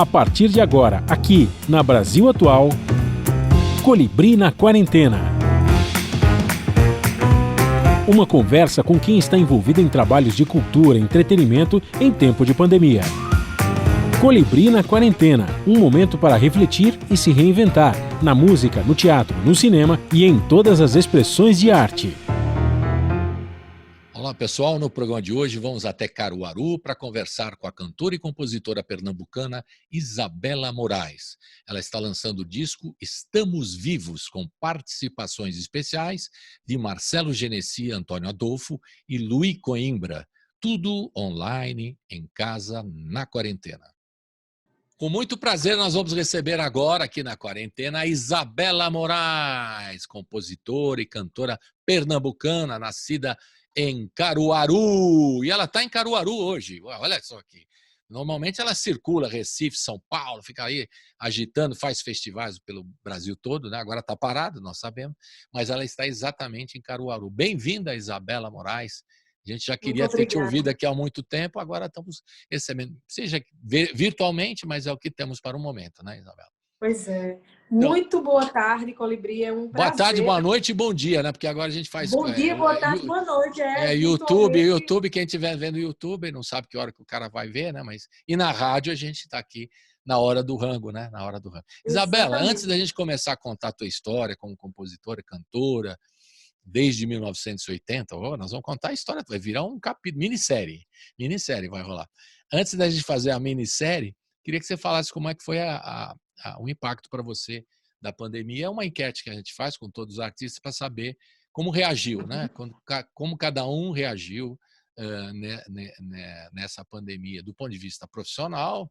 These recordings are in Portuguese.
A partir de agora, aqui na Brasil Atual, Colibri na Quarentena. Uma conversa com quem está envolvido em trabalhos de cultura e entretenimento em tempo de pandemia. Colibri na Quarentena, um momento para refletir e se reinventar, na música, no teatro, no cinema e em todas as expressões de arte. Olá pessoal, no programa de hoje vamos até Caruaru para conversar com a cantora e compositora pernambucana Isabela Moraes. Ela está lançando o disco Estamos Vivos, com participações especiais de Marcelo Genesi, Antônio Adolfo e Luí Coimbra. Tudo online, em casa, na quarentena. Com muito prazer, nós vamos receber agora, aqui na quarentena, a Isabela Moraes, compositora e cantora pernambucana, nascida em Caruaru. E ela está em Caruaru hoje. Olha só aqui. Normalmente ela circula Recife, São Paulo, fica aí agitando, faz festivais pelo Brasil todo, né? Agora está parado, nós sabemos, mas ela está exatamente em Caruaru. Bem-vinda, Isabela Moraes. A gente já queria ter te ouvido aqui há muito tempo, agora estamos recebendo, seja virtualmente, mas é o que temos para o momento, né, Isabela? Pois é. Muito boa tarde, Colibri, é um prazer. Boa tarde, boa noite e bom dia, né? Porque agora a gente faz... Bom dia, boa tarde, boa noite. YouTube, quem estiver vendo o YouTube, não sabe que hora que o cara vai ver, né? Mas, e na rádio a gente está aqui na hora do rango, né? Na hora do rango. Isabela, antes da gente começar a contar a tua história como compositora, cantora, desde 1980, nós vamos contar a história, vai virar um capítulo, minissérie vai rolar. Antes da gente fazer a minissérie, queria que você falasse como é que foi o impacto para você da pandemia. É uma enquete que a gente faz com todos os artistas para saber como reagiu, né? Como cada um reagiu nessa pandemia, do ponto de vista profissional,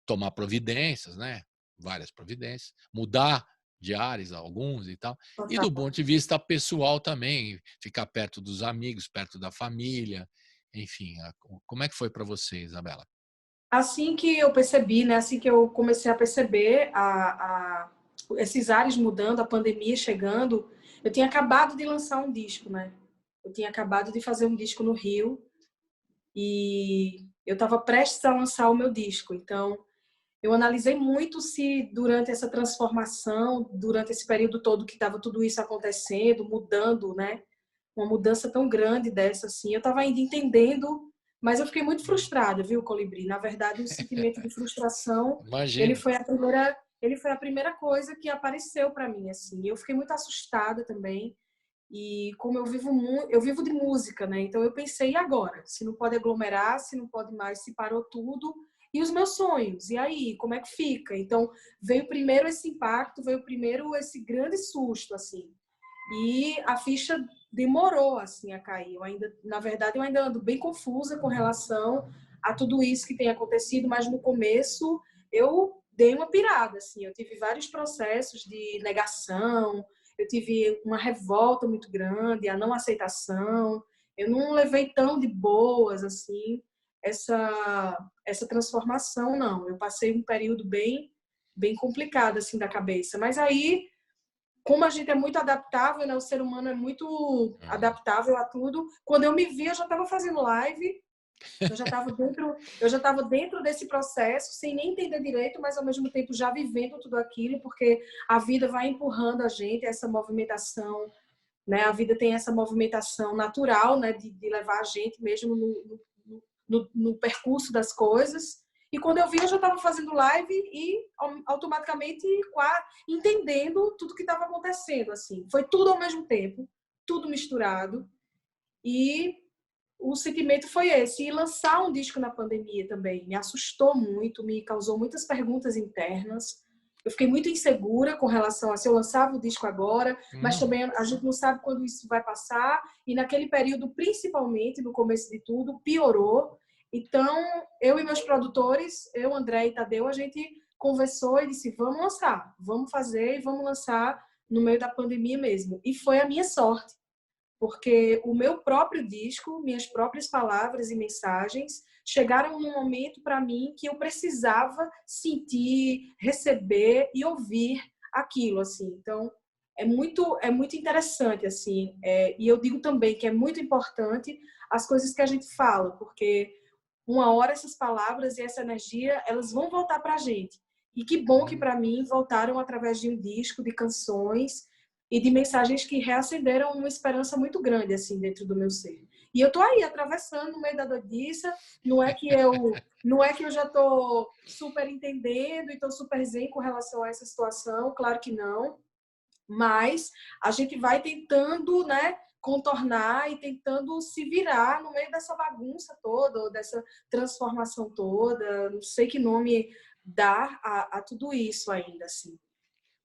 tomar providências, né? Várias providências, mudar de áreas, alguns e tal, e do ponto de vista pessoal também, ficar perto dos amigos, perto da família, enfim. Como é que foi para você, Isabela? Assim que eu percebi, né? Assim que eu comecei a perceber esses ares mudando, a pandemia chegando, eu tinha acabado de lançar um disco, né? Eu tinha acabado de fazer um disco no Rio e eu estava prestes a lançar o meu disco, então eu analisei muito se durante essa transformação, durante esse período todo que estava tudo isso acontecendo, mudando, né? Uma mudança tão grande dessa, assim, eu estava ainda entendendo, mas eu fiquei muito frustrada, viu, Colibri? Na verdade, o sentimento de frustração, ele foi a primeira coisa que apareceu para mim, assim. Eu fiquei muito assustada também. E como eu vivo de música, né? Então eu pensei, e agora? Se não pode aglomerar, se não pode mais, se parou tudo, e os meus sonhos? E aí, como é que fica? Então veio primeiro esse impacto, veio primeiro esse grande susto, assim. E a ficha demorou assim a cair. Na verdade, eu ainda ando bem confusa com relação a tudo isso que tem acontecido, mas no começo eu dei uma pirada, assim. Eu tive vários processos de negação, eu tive uma revolta muito grande, a não aceitação. Eu não levei tão de boas assim essa transformação, não. Eu passei um período bem complicado assim da cabeça. Mas aí, como a gente é muito adaptável, né? O ser humano é muito adaptável a tudo. Quando eu me vi, eu já estava fazendo live. Eu já estava dentro desse processo, sem nem entender direito, mas ao mesmo tempo já vivendo tudo aquilo, porque a vida vai empurrando a gente, essa movimentação, né? A vida tem essa movimentação natural, né? De levar a gente mesmo no percurso das coisas. E quando eu vi, eu já estava fazendo live e automaticamente entendendo tudo que estava acontecendo, assim. Foi tudo ao mesmo tempo, tudo misturado. E o sentimento foi esse. E lançar um disco na pandemia também me assustou muito, me causou muitas perguntas internas. Eu fiquei muito insegura com relação a se eu lançava o disco agora, mas também a gente não sabe quando isso vai passar. E naquele período, principalmente, no começo de tudo, piorou. Então, eu e meus produtores, eu, André e Tadeu, a gente conversou e disse, vamos lançar, vamos fazer e vamos lançar no meio da pandemia mesmo. E foi a minha sorte, porque o meu próprio disco, minhas próprias palavras e mensagens chegaram num momento para mim que eu precisava sentir, receber e ouvir aquilo, assim. Então, é muito interessante, assim. E eu digo também que é muito importante as coisas que a gente fala, porque uma hora essas palavras e essa energia, elas vão voltar para a gente. E que bom que para mim voltaram através de um disco, de canções e de mensagens que reacenderam uma esperança muito grande assim dentro do meu ser. E eu tô aí atravessando no meio da doidiça, não é que eu já tô super entendendo e tô super zen com relação a essa situação, claro que não, mas a gente vai tentando, né, contornar e tentando se virar no meio dessa bagunça toda, ou dessa transformação toda, não sei que nome dar a tudo isso ainda, assim.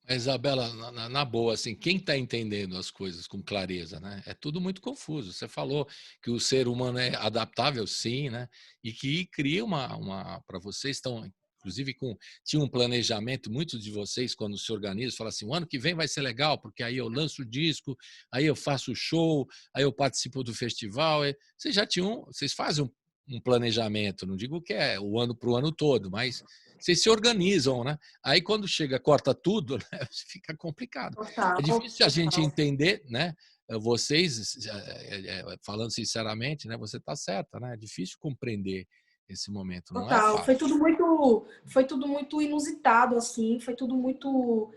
Mas, Isabela, na boa, assim, quem está entendendo as coisas com clareza, né? É tudo muito confuso. Você falou que o ser humano é adaptável, sim, né? E que cria para vocês estão, inclusive, tinha um planejamento, muitos de vocês, quando se organizam, falam assim, o ano que vem vai ser legal, porque aí eu lanço o disco, aí eu faço o show, aí eu participo do festival. Vocês fazem um planejamento, não digo que é o ano para o ano todo, mas vocês se organizam, né? Aí quando chega, corta tudo, né? Fica complicado. Total, É difícil a gente total. entender, né? Vocês, falando sinceramente, né? Você está certa, né? É difícil compreender esse momento, não é Total, fácil. foi tudo muito inusitado, assim, foi tudo muito...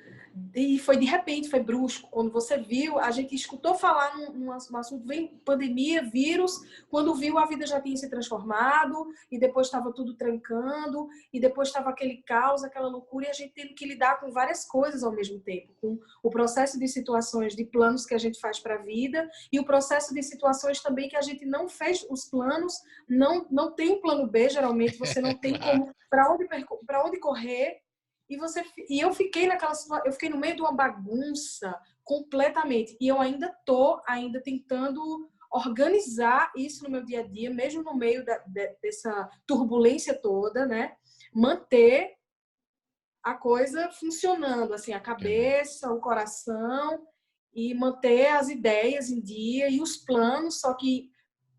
E foi de repente, foi brusco. Quando você viu, a gente escutou falar num assunto, vem pandemia, vírus, quando viu a vida já tinha se transformado, e depois estava tudo trancando, e depois estava aquele caos, aquela loucura, e a gente tendo que lidar com várias coisas ao mesmo tempo, com o processo de situações, de planos que a gente faz para a vida, e o processo de situações também que a gente não fez os planos, não tem um plano B, geralmente você não tem Claro. como para onde correr, e eu fiquei naquela situação, eu fiquei no meio de uma bagunça completamente, e eu ainda tentando organizar isso no meu dia a dia, mesmo no meio dessa turbulência toda, né? Manter a coisa funcionando, assim, a cabeça, o coração, e manter as ideias em dia e os planos, só que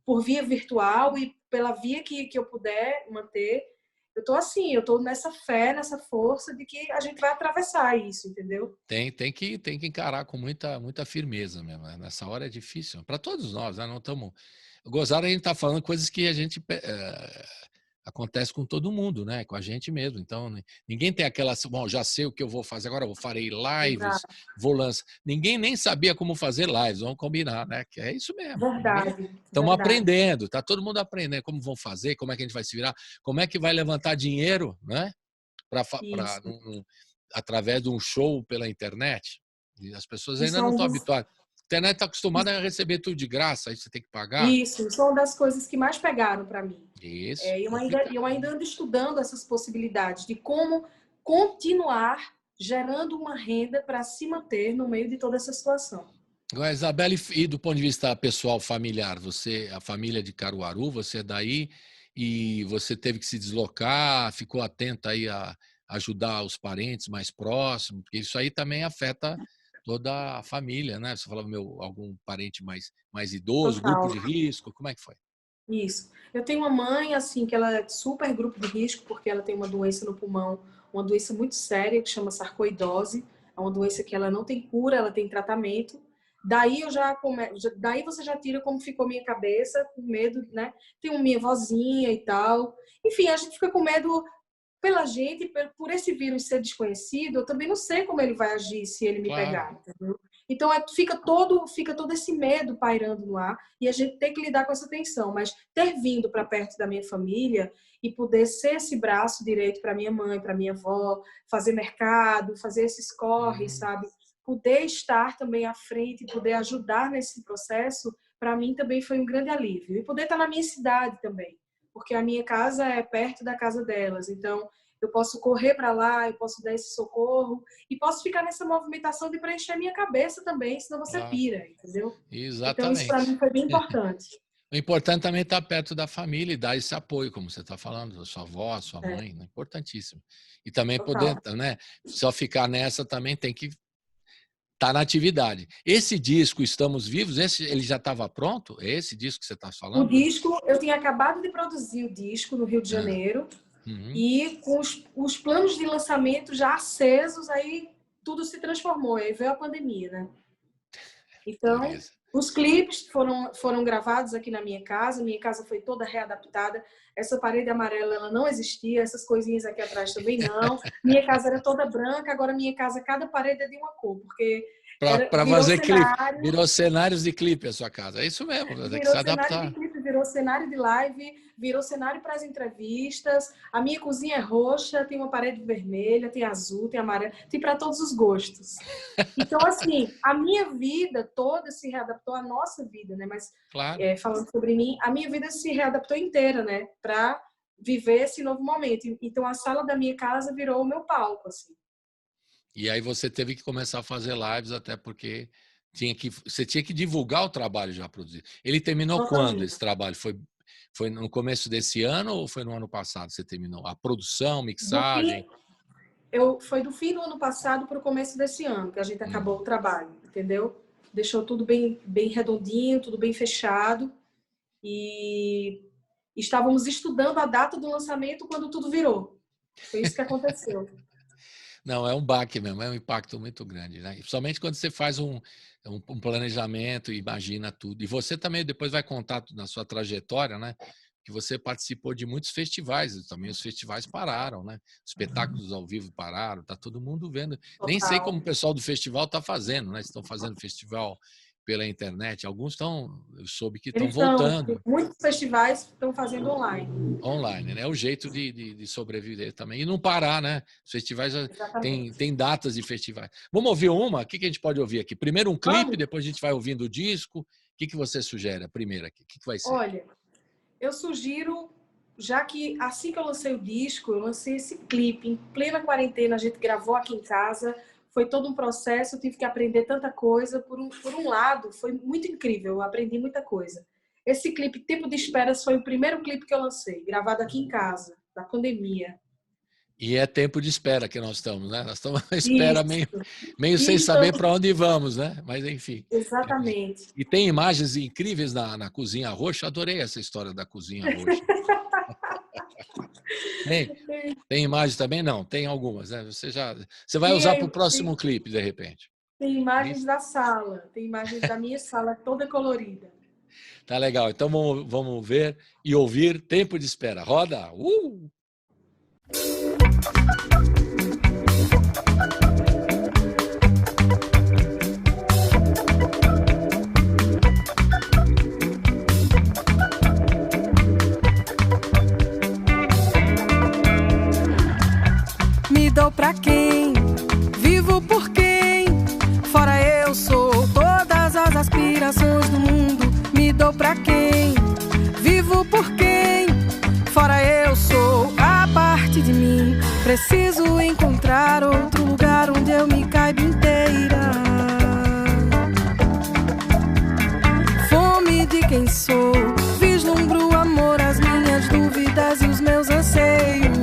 por via virtual e pela via que eu puder manter. Eu tô nessa fé, nessa força de que a gente vai atravessar isso, entendeu? Tem que encarar com muita firmeza mesmo, né? Nessa hora é difícil. Para todos nós, né? Não estamos. Gozar, a gente está falando coisas que a gente acontece com todo mundo, né? Com a gente mesmo. Então, ninguém tem aquela, bom, já sei o que eu vou fazer agora, eu farei lives, Exato. vou lançar. Ninguém nem sabia como fazer lives, vamos combinar, né? Que é isso mesmo. Verdade, Estamos verdade. aprendendo, tá todo mundo aprendendo como vão fazer, como é que a gente vai se virar, como é que vai levantar dinheiro, né? Isso. Através de um show pela internet. E as pessoas Isso ainda é não um estão dos, habituadas. A internet está acostumada a receber tudo de graça, aí você tem que pagar. isso é uma das coisas que mais pegaram para mim. Isso, Eu complicado. ainda ando estudando essas possibilidades de como continuar gerando uma renda para se manter no meio de toda essa situação. Agora, Isabela, e do ponto de vista pessoal, familiar, você, a família de Caruaru, você é daí e você teve que se deslocar, ficou atenta aí a ajudar os parentes mais próximos, porque isso aí também afeta toda a família, né? Você falava, algum parente mais idoso, grupo Total. de risco, como é que foi? Isso. Eu tenho uma mãe, assim, que ela é super grupo de risco, porque ela tem uma doença no pulmão, uma doença muito séria, que chama sarcoidose. É uma doença que ela não tem cura, ela tem tratamento. Daí você já tira como ficou minha cabeça, com medo, né? Tem uma minha vozinha e tal. Enfim, a gente fica com medo pela gente, por esse vírus ser desconhecido, eu também não sei como ele vai agir se ele me Claro. pegar, entendeu? Então fica todo esse medo pairando no ar e a gente tem que lidar com essa tensão. Mas ter vindo para perto da minha família e poder ser esse braço direito para minha mãe, para minha avó, fazer mercado, fazer esses corres, Hum, sabe? Poder estar também à frente, poder ajudar nesse processo, para mim também foi um grande alívio. E poder estar na minha cidade também, porque a minha casa é perto da casa delas. Então, eu posso correr para lá, eu posso dar esse socorro e posso ficar nessa movimentação de preencher minha cabeça também, senão você claro. pira, entendeu? Então, isso para Exatamente. mim foi bem importante. O importante também é estar perto da família e dar esse apoio, como você está falando, da sua avó, sua É, mãe, né? Importantíssimo. E também poder, total. né? Só ficar nessa também tem que estar na atividade. Esse disco, Estamos Vivos, ele já estava pronto? É esse disco que você está O falando? disco, eu tinha acabado de produzir o disco no Rio de Ah, Janeiro uhum, e com os planos de lançamento já acesos, aí tudo se transformou, aí veio a pandemia, né? Então, dureza. Os clipes foram gravados aqui na minha casa foi toda readaptada. Essa parede amarela, ela não existia, essas coisinhas aqui atrás também não. Minha casa era toda branca, agora minha casa, cada parede é de uma cor, porque para fazer clipe. Virou cenários de clipe a sua casa. É isso mesmo, tem que se adaptar. Virou cenário de clipe, virou cenário de live, virou cenário para as entrevistas. A minha cozinha é roxa, tem uma parede vermelha, tem azul, tem amarelo, tem para todos os gostos. Então, assim, a minha vida toda se readaptou à nossa vida, né? Mas, claro. Falando sobre mim, a minha vida se readaptou inteira, né? Para viver esse novo momento. Então, a sala da minha casa virou o meu palco, assim. E aí você teve que começar a fazer lives, até porque você tinha que divulgar o trabalho já produzido. Ele terminou quando esse trabalho? Foi no começo desse ano ou foi no ano passado você terminou? A produção, mixagem? Foi do fim do ano passado para o começo desse ano que a gente acabou o trabalho, entendeu? Deixou tudo bem redondinho, tudo bem fechado. E estávamos estudando a data do lançamento quando tudo virou. Foi isso que aconteceu. Não, é um baque mesmo, é um impacto muito grande, né? Principalmente quando você faz um planejamento e imagina tudo. E você também depois vai contar na sua trajetória, né? Que você participou de muitos festivais, também os festivais pararam, né? Os espetáculos ao vivo pararam, tá todo mundo vendo. Total. Nem sei como o pessoal do festival está fazendo, né? Estão fazendo festival pela internet, alguns eu soube que estão voltando. Muitos festivais estão fazendo online. Online, né? É o jeito de sobreviver também. E não parar, né? Os festivais tem datas de festivais. Vamos ouvir uma? O que a gente pode ouvir aqui? Primeiro um clipe, depois a gente vai ouvindo o disco. O que você sugere? A primeira aqui. O que vai ser? Olha, eu sugiro, já que assim que eu lancei o disco, eu lancei esse clipe em plena quarentena, a gente gravou aqui em casa. Foi todo um processo, eu tive que aprender tanta coisa. Por um lado, foi muito incrível, eu aprendi muita coisa. Esse clipe, Tempo de Esperas, foi o primeiro clipe que eu lancei, gravado aqui em casa, da pandemia. E é tempo de espera que nós estamos, né? Nós estamos à espera meio sem saber para onde vamos, né? Mas, enfim. Exatamente. E tem imagens incríveis na Cozinha Roxa. Adorei essa história da Cozinha Roxa. Tem imagens também? Não, tem algumas, né? Você vai usar para o próximo clipe, de repente. Tem imagens da sala, tem imagens da minha sala toda colorida. Tá legal, então vamos ver e ouvir Tempo de Espera. Roda! Me dou pra quem? Vivo por quem? Fora eu sou todas as aspirações do mundo. Me dou pra quem? Vivo por quem? Fora eu sou a parte de mim. Preciso encontrar outro lugar onde eu me caiba inteira. Fome de quem sou. Vislumbro o amor, as minhas dúvidas e os meus anseios.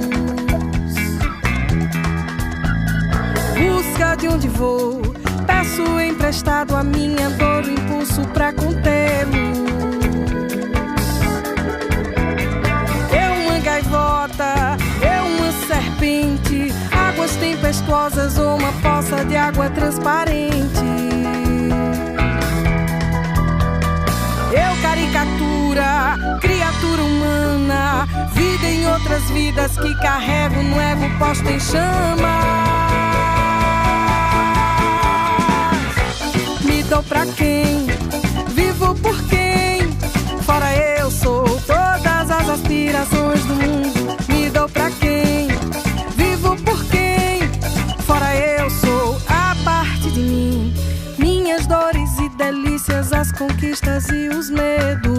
Busca de onde vou, peço emprestado a minha dor, o impulso pra contê-lo. Eu uma gaivota, eu uma serpente, águas tempestuosas ou uma poça de água transparente. Eu caricatura, criatura humana, vida em outras vidas que carrego no ego posto em chamas. Me dou pra quem? Vivo por quem? Fora eu sou todas as aspirações do mundo. Me dou pra quem? Vivo por quem? Fora eu sou a parte de mim. Minhas dores e delícias, as conquistas e os medos.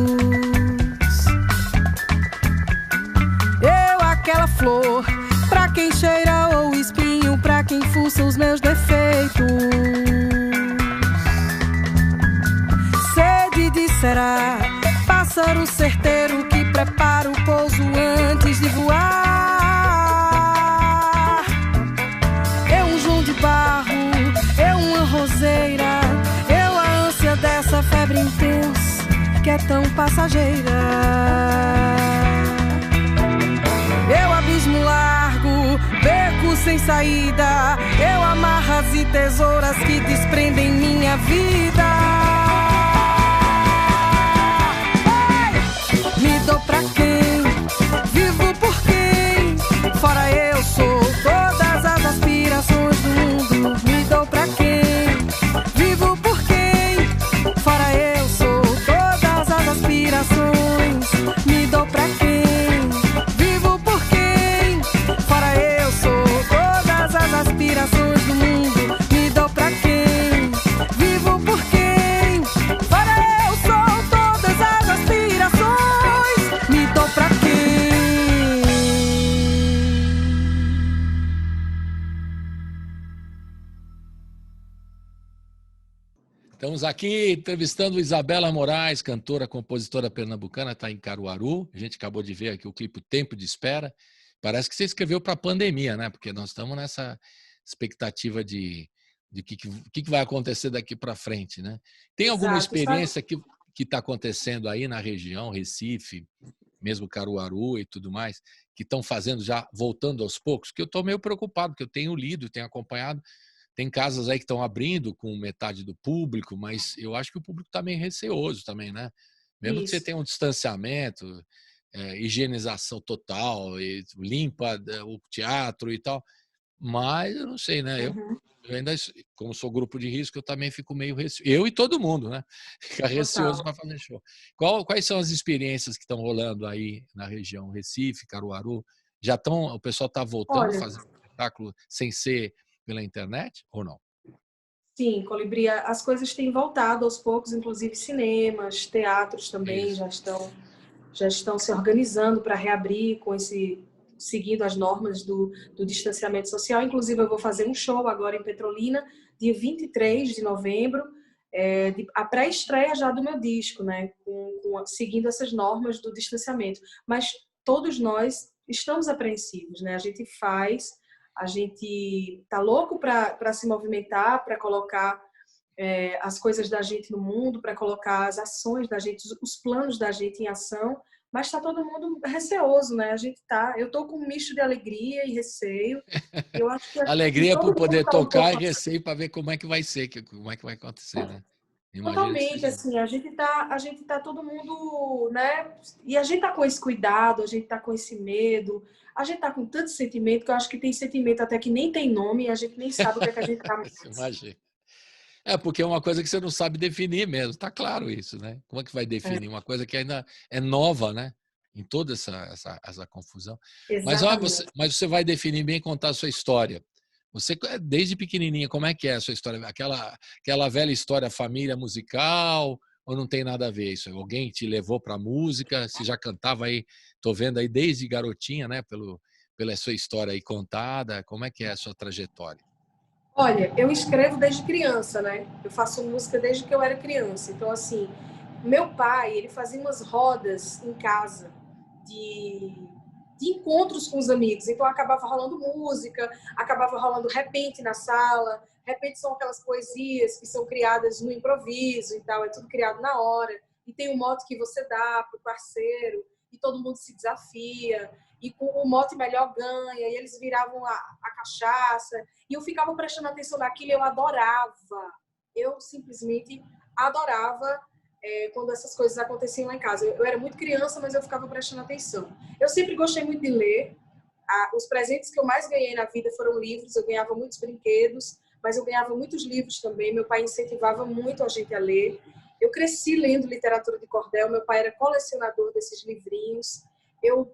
Eu aquela flor, pra quem cheira ou espinho, pra quem fuça os meus defeitos. Será pássaro certeiro que prepara o pouso antes de voar. Eu um João de barro, eu uma roseira, eu a ânsia dessa febre intensa que é tão passageira. Eu abismo largo, beco sem saída, eu amarras e tesouras que desprendem minha vida. dou pra quem, vivo por quem, fora eu sou todas as aspirações do mundo. Me dou pra quem, vivo por quem, fora eu sou todas as aspirações. Me dou pra quem, vivo por quem, fora eu sou todas as aspirações do mundo. Me dou pra quem, vivo por quem, fora eu sou todas as aspirações. Me dou pra quem. Estamos aqui entrevistando Isabela Moraes, cantora, compositora pernambucana, está em Caruaru. A gente acabou de ver aqui o clipe O Tempo de Espera. Parece que você escreveu para a pandemia, né? Porque nós estamos nessa expectativa de que vai acontecer daqui para frente, né? Tem alguma Exato, sabe? experiência que está acontecendo aí na região, Recife, mesmo Caruaru e tudo mais, que estão fazendo já, voltando aos poucos? Que eu estou meio preocupado, porque eu tenho lido, tenho acompanhado. Tem casas aí que estão abrindo com metade do público, mas eu acho que o público está meio receoso também, né? Mesmo que você Isso. tenha um distanciamento, higienização total, e limpa o teatro e tal, mas eu não sei, né? Uhum. Eu ainda, como sou grupo de risco, eu também fico meio receoso. Eu e todo mundo, né? Fica receoso para fazer show. Quais são as experiências que estão rolando aí na região Recife, Caruaru? O pessoal está voltando a Olha, fazer espetáculo sem ser pela internet ou não? sim, Colibri, as coisas têm voltado aos poucos, inclusive cinemas, teatros também Isso. já estão se organizando para reabrir seguindo as normas do distanciamento social. Inclusive, eu vou fazer um show agora em Petrolina, dia 23 de novembro, a pré-estreia já do meu disco, né? Seguindo essas normas do distanciamento. Mas todos nós estamos apreensivos, né? A gente tá louco para se movimentar, para colocar as coisas da gente no mundo, para colocar as ações da gente, os planos da gente em ação, mas está todo mundo receoso, né? Eu tô com um misto de alegria e receio. E eu acho que Alegria por todo mundo poder está um tocar pouco e receio para ver como é que vai ser, como é que vai acontecer, né? Imagino que totalmente seja. assim, a gente tá todo mundo, né? E a gente tá com esse cuidado, a gente tá com esse medo, a gente tá com tanto sentimento que eu acho que tem sentimento até que nem tem nome e a gente nem sabe o que é que a gente tá. Imagina. Porque é uma coisa que você não sabe definir mesmo, tá claro isso, né? Como é que vai definir uma coisa que ainda é nova, né? Em toda essa confusão. Exatamente. Mas você vai definir bem e contar a sua história. Você, desde pequenininha, como é que é a sua história? Aquela velha história, família musical, ou não tem nada a ver isso? Alguém te levou para a música? Você já cantava aí, tô vendo aí desde garotinha, né? Pela sua história aí contada. Como é que é a sua trajetória? Olha, eu escrevo desde criança, né? Eu faço música desde que eu era criança. Então, assim, meu pai, ele fazia umas rodas em casa de, de encontros com os amigos. Então, acabava rolando música, acabava rolando repente na sala. Repente são aquelas poesias que são criadas no improviso e tal, é tudo criado na hora. E tem um mote que você dá pro parceiro e todo mundo se desafia. E com o mote melhor ganha. E eles viravam a cachaça. E eu ficava prestando atenção naquilo, eu adorava. Eu simplesmente adorava quando essas coisas aconteciam lá em casa. Eu era muito criança, mas eu ficava prestando atenção. Eu sempre gostei muito de ler. Os presentes que eu mais ganhei na vida foram livros. Eu ganhava muitos brinquedos, mas eu ganhava muitos livros também. Meu pai incentivava muito a gente a ler. Eu cresci lendo literatura de cordel. Meu pai era colecionador desses livrinhos. Eu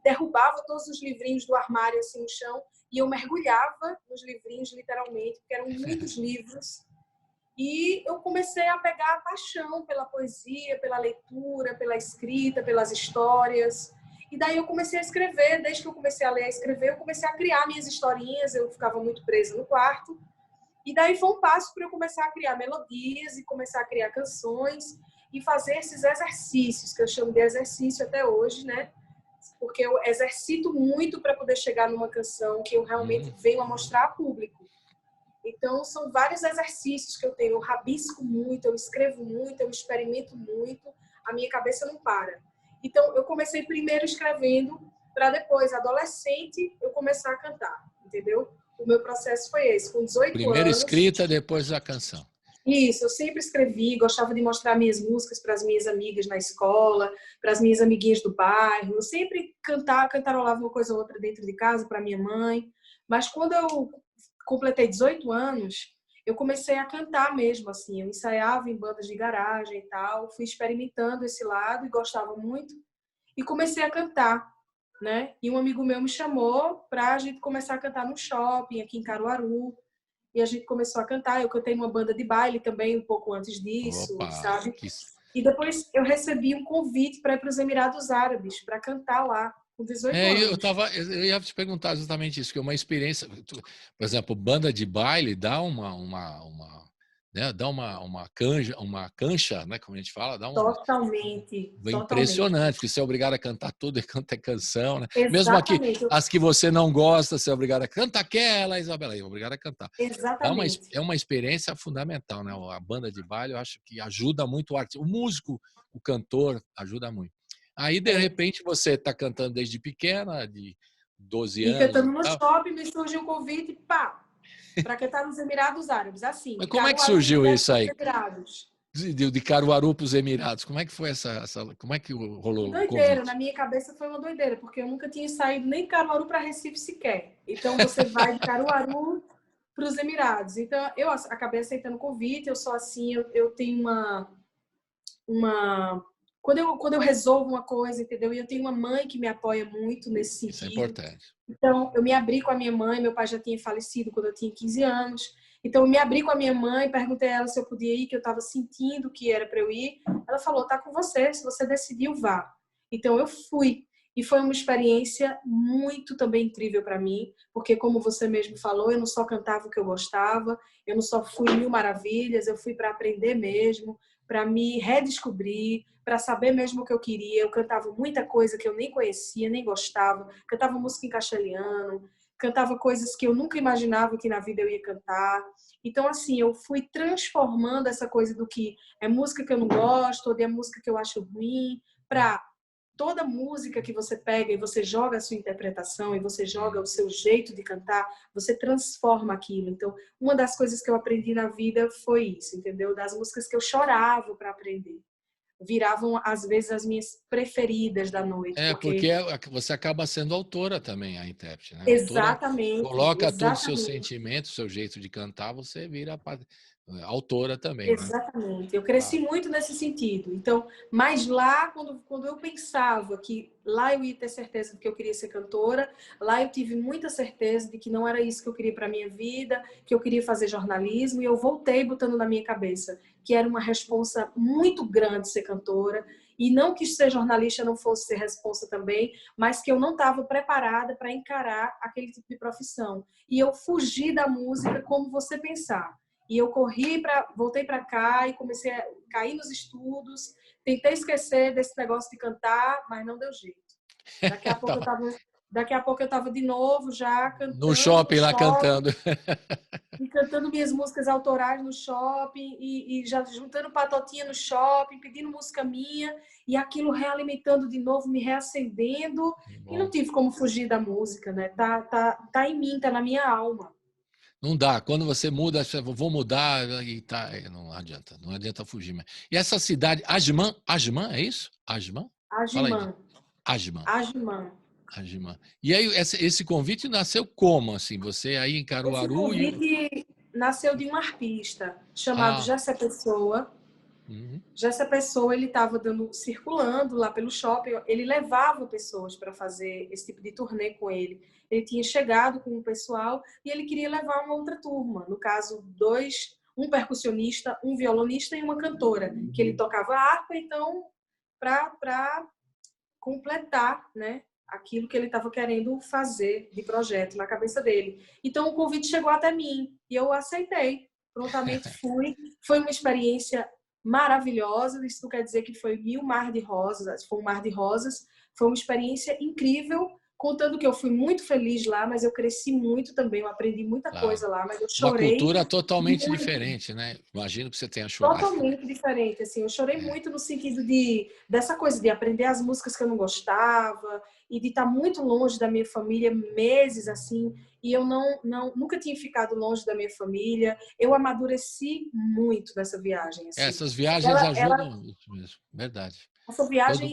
derrubava todos os livrinhos do armário assim no chão e eu mergulhava nos livrinhos literalmente, porque eram muitos livros. E eu comecei a pegar a paixão pela poesia, pela leitura, pela escrita, pelas histórias. E daí eu comecei a escrever. Desde que eu comecei a ler e a escrever, eu comecei a criar minhas historinhas. Eu ficava muito presa no quarto. E daí foi um passo para eu começar a criar melodias e começar a criar canções e fazer esses exercícios, que eu chamo de exercício até hoje, né? Porque eu exercito muito para poder chegar numa canção que eu realmente venho a mostrar a público. Então, são vários exercícios que eu tenho. Eu rabisco muito, eu escrevo muito, eu experimento muito, a minha cabeça não para. Então, eu comecei primeiro escrevendo, para depois, adolescente, eu começar a cantar, entendeu? O meu processo foi esse, com 18 Primeiro anos. escrita, depois a canção. Isso, eu sempre escrevi, gostava de mostrar minhas músicas para as minhas amigas na escola, para as minhas amiguinhas do bairro. Eu sempre cantarolava uma coisa ou outra dentro de casa para minha mãe. Mas quando eu completei 18 anos, eu comecei a cantar mesmo, assim. Eu ensaiava em bandas de garagem e tal, fui experimentando esse lado e gostava muito. E comecei a cantar, né? E um amigo meu me chamou para a gente começar a cantar no shopping, aqui em Caruaru. E a gente começou a cantar. Eu cantei numa banda de baile também, um pouco antes disso, Opa, sabe? que... E depois eu recebi um convite para ir para os Emirados Árabes, para cantar lá, com 18 anos. Eu ia te perguntar justamente isso, que é uma experiência, por exemplo, banda de baile dá né, dá uma cancha, né, como a gente fala, dá Totalmente, totalmente. impressionante, porque você é obrigado a cantar tudo e canta canção, né? Mesmo aqui, Exatamente, as que você não gosta, você é obrigado a cantar aquela, Isabela, é obrigado a cantar. exatamente. É uma experiência fundamental, né? A banda de baile, eu acho que ajuda muito o artista, o músico, o cantor, ajuda muito. Aí, de É. repente, você está cantando desde pequena, de 12 E anos cantando e no tal. shopping, me surgiu um convite, pá, para cantar nos Emirados Árabes, assim, Mas de como é que Caruaru surgiu direto isso para os aí? Emirados. De Caruaru para os Emirados. Como é que foi como é que Que rolou o doideira, na convite? minha cabeça foi uma doideira, porque eu nunca tinha saído nem de Caruaru para Recife sequer. Então você vai de Caruaru para os Emirados. Então eu acabei aceitando o convite, eu sou assim, eu tenho uma quando eu resolvo uma coisa, entendeu? E eu tenho uma mãe que me apoia muito nesse Isso é sentido. importante. Então, eu me abri com a minha mãe, meu pai já tinha falecido quando eu tinha 15 anos. Então, eu me abri com a minha mãe, perguntei a ela se eu podia ir, que eu estava sentindo que era para eu ir. Ela falou, tá com você, se você decidiu, vá. Então, eu fui. E foi uma experiência muito também incrível para mim, porque como você mesmo falou, eu não só cantava o que eu gostava, eu não só fui mil maravilhas, eu fui para aprender mesmo, para me redescobrir, para saber mesmo o que eu queria. Eu cantava muita coisa que eu nem conhecia, nem gostava. Cantava música em castelhano, cantava coisas que eu nunca imaginava que na vida eu ia cantar. Então, assim, eu fui transformando essa coisa do que é música que eu não gosto, ou de é música que eu acho ruim, para toda música que você pega e você joga a sua interpretação e você joga o seu jeito de cantar, você transforma aquilo. Então, uma das coisas que eu aprendi na vida foi isso, entendeu? Das músicas que eu chorava para aprender. Viravam, às vezes, as minhas preferidas da noite, Porque porque... você acaba sendo autora também, a intérprete, né? A autora Exatamente, coloca todo o seu exatamente. sentimento, o seu jeito de cantar, você vira autora também, né? Exatamente. Eu cresci Claro. muito nesse sentido. Então, mas lá, quando eu pensava que lá eu ia ter certeza de que eu queria ser cantora, lá eu tive muita certeza de que não era isso que eu queria para minha vida, que eu queria fazer jornalismo, e eu voltei botando na minha cabeça que era uma responsa muito grande ser cantora, e não que ser jornalista não fosse ser responsa também, mas que eu não estava preparada para encarar aquele tipo de profissão. E eu fugi da música como você pensar. E eu voltei para cá e comecei a cair nos estudos. Tentei esquecer desse negócio de cantar, mas não deu jeito. Daqui a pouco eu estava de novo já No cantando no shopping lá shopping, cantando. e cantando minhas músicas autorais no shopping, e já juntando patotinha no shopping, pedindo música minha, e aquilo realimentando de novo, me reacendendo. E não Bom, tive como fugir da música, né? Tá em mim, tá na minha alma. não dá. Quando você muda, você vou mudar e tá, não adianta fugir. E essa cidade, Ajman, é isso? Ajman? Fala aí. Agimã, Ajman. Agimã. Ajman. E aí esse convite nasceu como assim? Você aí em Esse Caruaru e convite nasceu de um arpista chamado ah, Jessé Pessoa. uhum. Jessé Pessoa, ele estava circulando lá pelo shopping, ele levava pessoas para fazer esse tipo de turnê com ele. Ele tinha chegado com o pessoal e ele queria levar uma outra turma, no caso, um percussionista, um violonista e uma cantora, que ele tocava harpa, então, para completar, né, aquilo que ele estava querendo fazer de projeto na cabeça dele. Então, o convite chegou até mim e eu aceitei. Prontamente fui. Foi uma experiência maravilhosa. Isso não quer dizer que foi um mar de rosas. Foi uma experiência incrível, contando que eu fui muito feliz lá, mas eu cresci muito também, eu aprendi muita coisa lá, mas eu chorei. Uma cultura totalmente muito. Diferente, né? Imagino que você tenha chorado. Totalmente diferente, assim, eu chorei muito no sentido dessa coisa de aprender as músicas que eu não gostava e de estar muito longe da minha família meses, assim, e eu nunca tinha ficado longe da minha família. Eu amadureci muito nessa viagem. Assim. Essas viagens ajudam mesmo, verdade.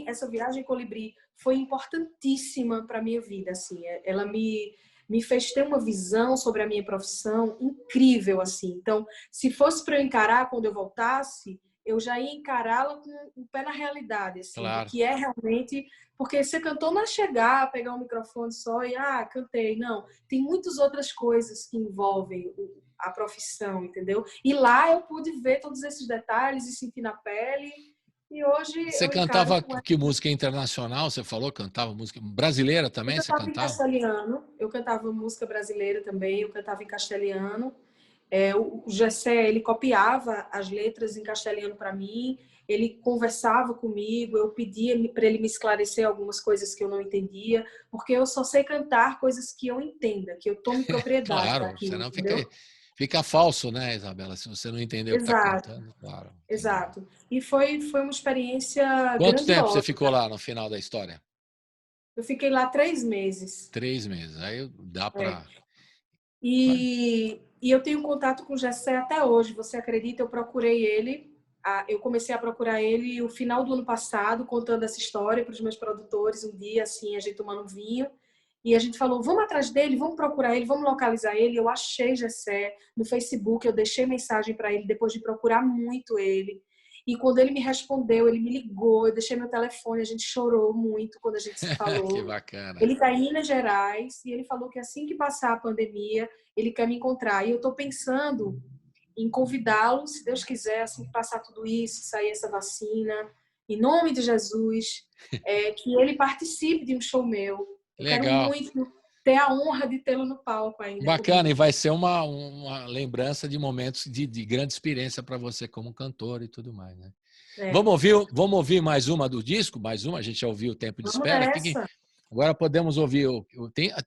Essa viagem Colibri foi importantíssima para a minha vida, assim. Ela me fez ter uma visão sobre a minha profissão incrível, assim. Então, se fosse para eu encarar quando eu voltasse, eu já ia encará-la com o pé na realidade, assim, claro. Que é realmente... Porque ser cantor não é chegar, pegar um microfone só e, cantei. Não, tem muitas outras coisas que envolvem a profissão, entendeu? E lá eu pude ver todos esses detalhes e sentir na pele... E hoje você cantava que música internacional? Você falou, cantava música brasileira também? Eu cantava em castelhano. Eu cantava música brasileira também. Eu cantava em castelhano. O Gessé, ele copiava as letras em castelhano para mim. Ele conversava comigo. Eu pedia para ele me esclarecer algumas coisas que eu não entendia, porque eu só sei cantar coisas que eu entenda, que eu tome propriedade. Claro, daquilo, senão entendeu? Fica falso, né, Isabela? Se você não entendeu o que está cantando, claro. Exato. E foi uma experiência Quanto grandiosa. tempo você ficou lá no final da história? Eu fiquei lá 3 meses. 3 meses. Aí dá para... E eu tenho contato com o Gessé até hoje. Você acredita? Eu procurei ele. Eu comecei a procurar ele no final do ano passado, contando essa história para os meus produtores. Um dia, assim, a gente tomando vinho. E a gente falou, vamos atrás dele, vamos procurar ele, vamos localizar ele. Eu achei Gessé no Facebook, eu deixei mensagem para ele depois de procurar muito ele. E quando ele me respondeu, ele me ligou, eu deixei meu telefone, a gente chorou muito quando a gente se falou. Que bacana. Ele está em Minas Gerais e ele falou que assim que passar a pandemia, ele quer me encontrar. E eu estou pensando em convidá-lo, se Deus quiser, assim que passar tudo isso, sair essa vacina, em nome de Jesus, que ele participe de um show meu. Legal. Quero muito ter a honra de tê-lo no palco ainda. Bacana, comigo. E vai ser uma lembrança de momentos de grande experiência para você como cantor e tudo mais, né? Vamos ouvir mais uma do disco? Mais uma? A gente já ouviu o Tempo de Espera. Agora podemos ouvir...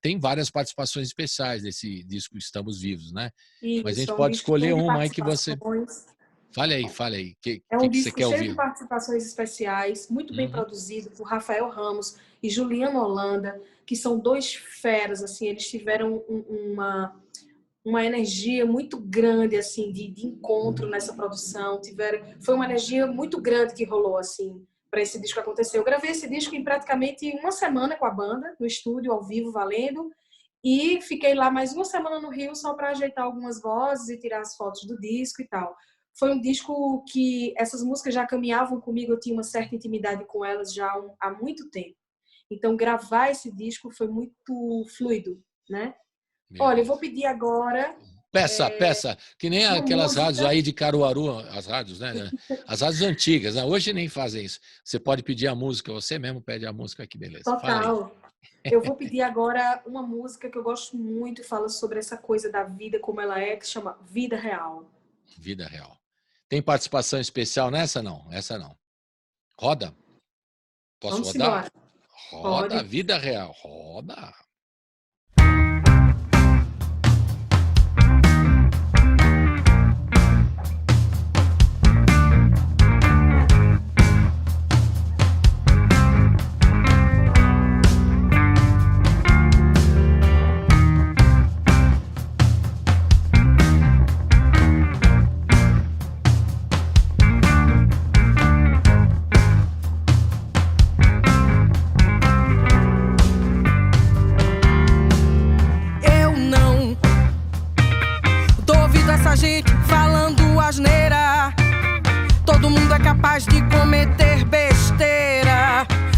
Tem várias participações especiais nesse disco Estamos Vivos, né? Isso, mas a gente pode escolher uma aí que você... Fale aí. É um que disco você quer cheio ouvir? De participações especiais, muito bem produzido por Rafael Ramos e Juliano Holanda, que são 2 feras, assim, eles tiveram uma energia muito grande, assim, de encontro nessa produção. Foi uma energia muito grande que rolou, assim, para esse disco acontecer. Eu gravei esse disco em praticamente 1 semana com a banda, no estúdio, ao vivo, valendo, e fiquei lá mais 1 semana no Rio só para ajeitar algumas vozes e tirar as fotos do disco e tal. Foi um disco que essas músicas já caminhavam comigo, eu tinha uma certa intimidade com elas já há muito tempo. Então, gravar esse disco foi muito fluido, né? Olha, eu vou pedir agora... Peça, que nem aquelas rádios aí de Caruaru, as rádios, né? As rádios antigas, né? Hoje nem fazem isso. Você pode pedir a música, você mesmo pede a música aqui, beleza. Total. Eu vou pedir agora uma música que eu gosto muito, fala sobre essa coisa da vida como ela é, que se chama Vida Real. Vida Real. Tem participação especial nessa, não? Essa não. Roda? Posso Vamos rodar? Embora. Roda, Pode. Vida Real. Roda.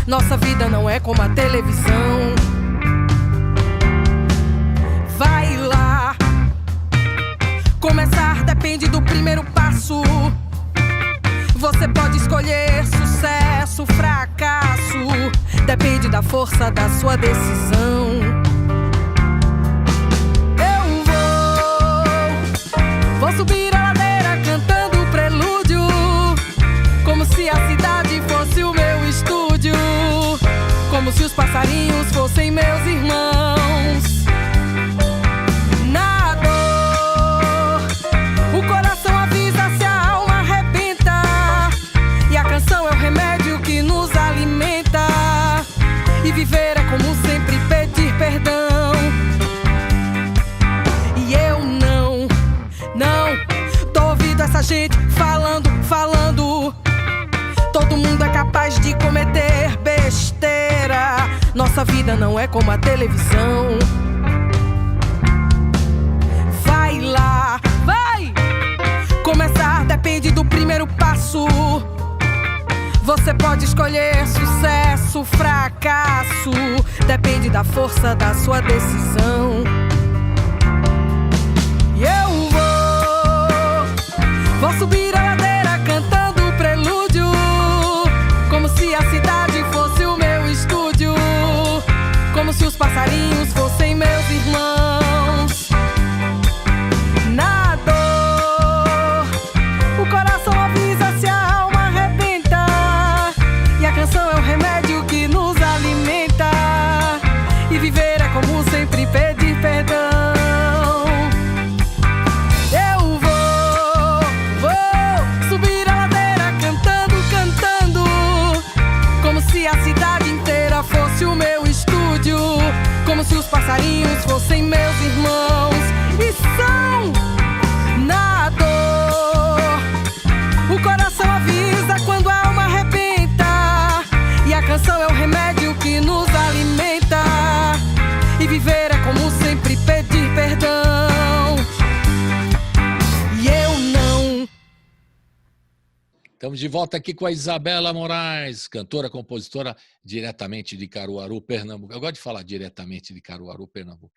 Nossa vida não é como a televisão. Vai lá. Começar depende do primeiro passo. Você pode escolher sucesso, fracasso. Depende da força da sua decisão. Vou subir a ladeira cantando o prelúdio, como se a cidade fosse o meu estúdio, como se os passarinhos fossem meus irmãos. Nossa vida não é como a televisão. Vai lá, vai! Começar depende do primeiro passo. Você pode escolher sucesso, fracasso. Depende da força da sua decisão. E eu vou subir a ladeira cantando o prelúdio, como se a cidade fosse o meu estúdio, como se os passarinhos fossem meus irmãos. Na dor, o coração avisa se a alma arrebenta, e a canção é o remédio que nos alimenta, e viver é como sempre pedir perdão. Eu vou subir a ladeira cantando, cantando, como se a cidade inteira fosse o meu estúdio, como se os passarinhos fossem meus irmãos. E são na dor, o coração avisa quando a alma arrebenta, e a canção é o remédio que nos alimenta, e viver é como sempre pedir perdão. E eu não. Estamos de volta aqui com a Isabela Moraes, cantora, compositora, diretamente de Caruaru, Pernambuco. Eu gosto de falar diretamente de Caruaru, Pernambuco.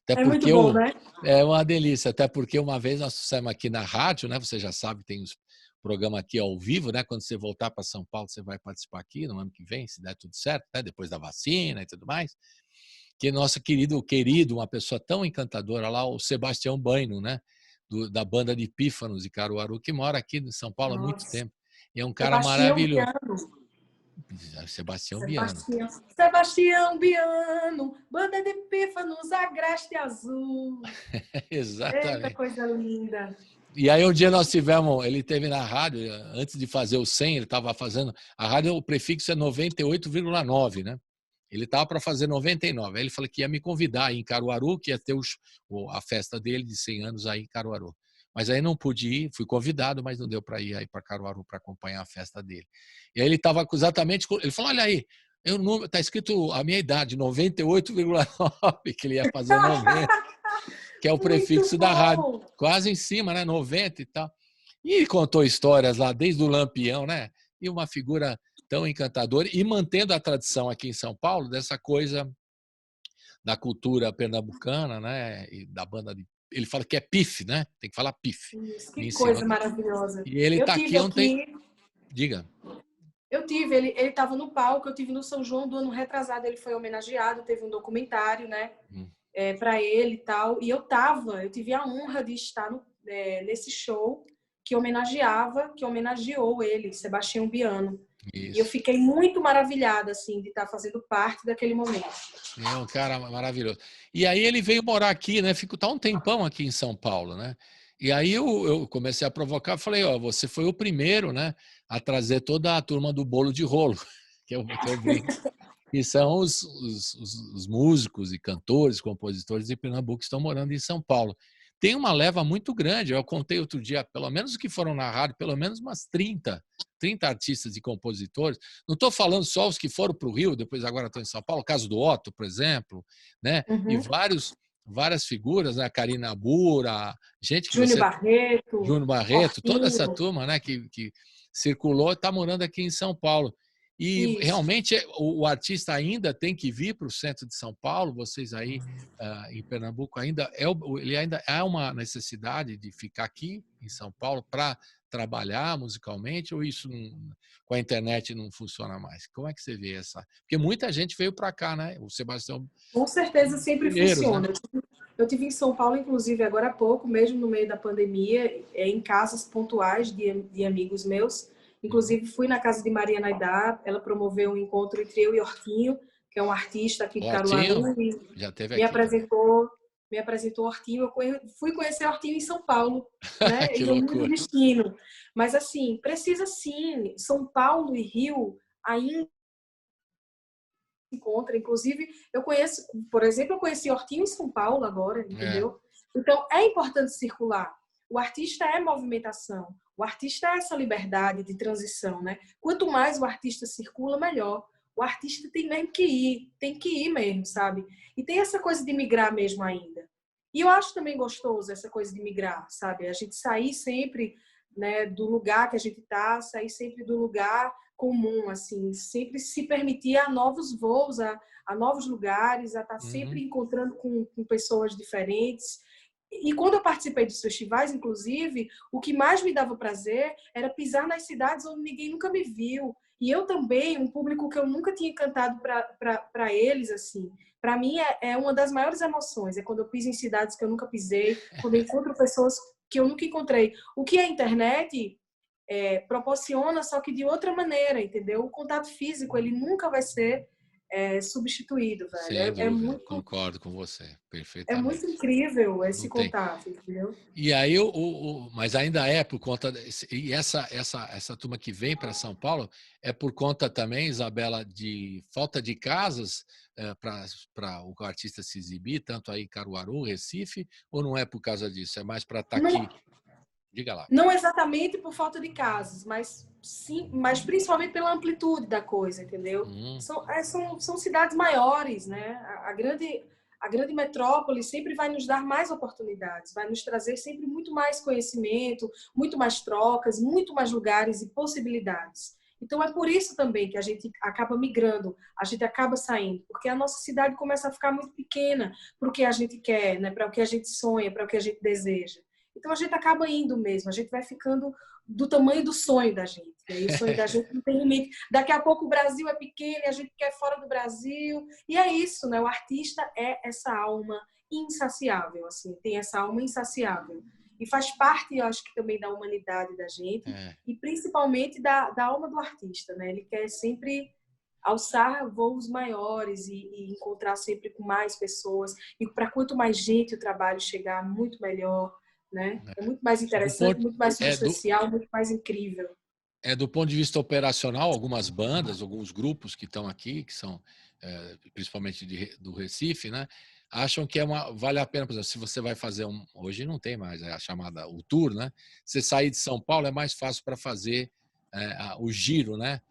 Até É muito bom, né? É uma delícia, até porque uma vez nós fizemos aqui na rádio, né? Você já sabe, tem os programas aqui ao vivo, né? Quando você voltar para São Paulo, você vai participar aqui no ano que vem, se der tudo certo, né? Depois da vacina e tudo mais. Que nosso querido, uma pessoa tão encantadora lá, o Sebastião Baino, né? Da banda de Pífanos de Caruaru, que mora aqui em São Paulo há muito Nossa. tempo. E é um cara Sebastião maravilhoso. Biano. Sebastião Biano. Sebastião Biano, banda de pífanos, agreste azul. Eita, Exatamente. coisa linda. E aí um dia nós tivemos, ele teve na rádio, antes de fazer o 100, ele estava fazendo, a rádio, o prefixo é 98,9, né? Ele estava para fazer 99. Aí ele falou que ia me convidar aí em Caruaru, que ia ter a festa dele de 100 anos aí em Caruaru. Mas aí não pude ir, fui convidado, mas não deu para ir aí para Caruaru para acompanhar a festa dele. E aí ele estava exatamente, ele falou, olha aí, está escrito a minha idade, 98,9, que ele ia fazer 90, que é o prefixo da rádio, quase em cima, né, 90 e tal. E ele contou histórias lá, desde o Lampião, né, e uma figura tão encantadora, e mantendo a tradição aqui em São Paulo, dessa coisa da cultura pernambucana, né, e da banda de... Ele fala que é pife, né? Tem que falar pife. Isso, que coisa maravilhosa. E ele está aqui ontem. Diga. Ele estava no palco, eu tive no São João do ano retrasado, ele foi homenageado, teve um documentário, né? Para ele e tal. E eu tive a honra de estar nesse show que homenageou ele, Sebastião Biano. Isso. E eu fiquei muito maravilhada, assim, de estar fazendo parte daquele momento. É um cara maravilhoso. E aí ele veio morar aqui, né? Tá um tempão aqui em São Paulo, né? E aí eu comecei a provocar, falei, ó, você foi o primeiro, né, a trazer toda a turma do bolo de rolo, que eu brinco, que são os músicos e cantores, compositores de Pernambuco que estão morando em São Paulo. Tem uma leva muito grande, eu contei outro dia, pelo menos os que foram na rádio, pelo menos umas 30 artistas e compositores. Não estou falando só os que foram para o Rio, depois agora estão em São Paulo, o caso do Otto, por exemplo, né? E várias figuras, né? Karina Bura, gente que Júnior Barreto, toda essa turma, né? Que circulou, está morando aqui em São Paulo. E realmente o artista ainda tem que vir para o centro de São Paulo, vocês aí em Pernambuco, ele ainda há uma necessidade de ficar aqui em São Paulo para trabalhar musicalmente, ou isso com a internet não funciona mais? Como é que você vê essa? Porque muita gente veio para cá, né? O Sebastião... Com certeza sempre funciona. Né? Eu tive em São Paulo, inclusive, agora há pouco, mesmo no meio da pandemia, em casas pontuais de amigos meus. Inclusive, fui na casa de Maria Naidá, ela promoveu um encontro entre eu e Hortinho, que é um artista aqui de Caruaru, e me apresentou Hortinho. Eu fui conhecer Hortinho em São Paulo, né? Que loucura. Destino. Mas, assim, precisa sim. São Paulo e Rio ainda se encontram. Inclusive, por exemplo, eu conheci Hortinho em São Paulo agora, entendeu? Então, é importante circular. O artista é movimentação. O artista é essa liberdade de transição, né? Quanto mais o artista circula, melhor. O artista tem mesmo que ir mesmo, sabe? E tem essa coisa de migrar mesmo ainda. E eu acho também gostoso essa coisa de migrar, sabe? A gente sair sempre, né, do lugar que a gente tá, sair sempre do lugar comum, assim, sempre se permitir a novos voos, a novos lugares, a estar sempre encontrando com pessoas diferentes. E quando eu participei dos festivais, inclusive, o que mais me dava prazer era pisar nas cidades onde ninguém nunca me viu. E eu também, um público que eu nunca tinha cantado para eles, assim. Para mim, é uma das maiores emoções. É quando eu piso em cidades que eu nunca pisei, quando eu encontro pessoas que eu nunca encontrei. O que a internet proporciona, só que de outra maneira, entendeu? O contato físico, ele nunca vai ser substituído, velho. Sem dúvida, concordo com você, É perfeitamente. muito incrível esse Não tem. contato, entendeu? E aí, mas ainda é por conta... E essa turma que vem para São Paulo é por conta também, Isabela, de falta de casas para o artista se exibir, tanto aí em Caruaru, Recife, ou não é por causa disso? É mais para estar aqui? Diga lá. Não exatamente por falta de casas, mas sim, mas principalmente pela amplitude da coisa, entendeu? São cidades maiores, né? A grande metrópole sempre vai nos dar mais oportunidades, vai nos trazer sempre muito mais conhecimento, muito mais trocas, muito mais lugares e possibilidades. Então é por isso também que a gente acaba migrando, a gente acaba saindo, porque a nossa cidade começa a ficar muito pequena para o que a gente quer, né? Para o que a gente sonha, para o que a gente deseja. Então a gente acaba indo mesmo, a gente vai ficando do tamanho do sonho da gente. E o sonho da gente não tem limite. Daqui a pouco o Brasil é pequeno e a gente quer fora do Brasil. E é isso, né? O artista é essa alma insaciável, assim, tem essa alma insaciável. E faz parte, eu acho que também da humanidade da gente e principalmente da alma do artista, né? Ele quer sempre alçar voos maiores e encontrar sempre com mais pessoas. E para quanto mais gente o trabalho chegar, muito melhor. Né? É muito mais interessante, muito mais substancial, muito mais incrível. Do ponto de vista operacional, algumas bandas, alguns grupos que estão aqui, que são principalmente do Recife, né, acham que vale a pena, por exemplo, se você vai fazer hoje não tem mais a chamada o tour, né? Você sair de São Paulo é mais fácil para fazer o giro, né?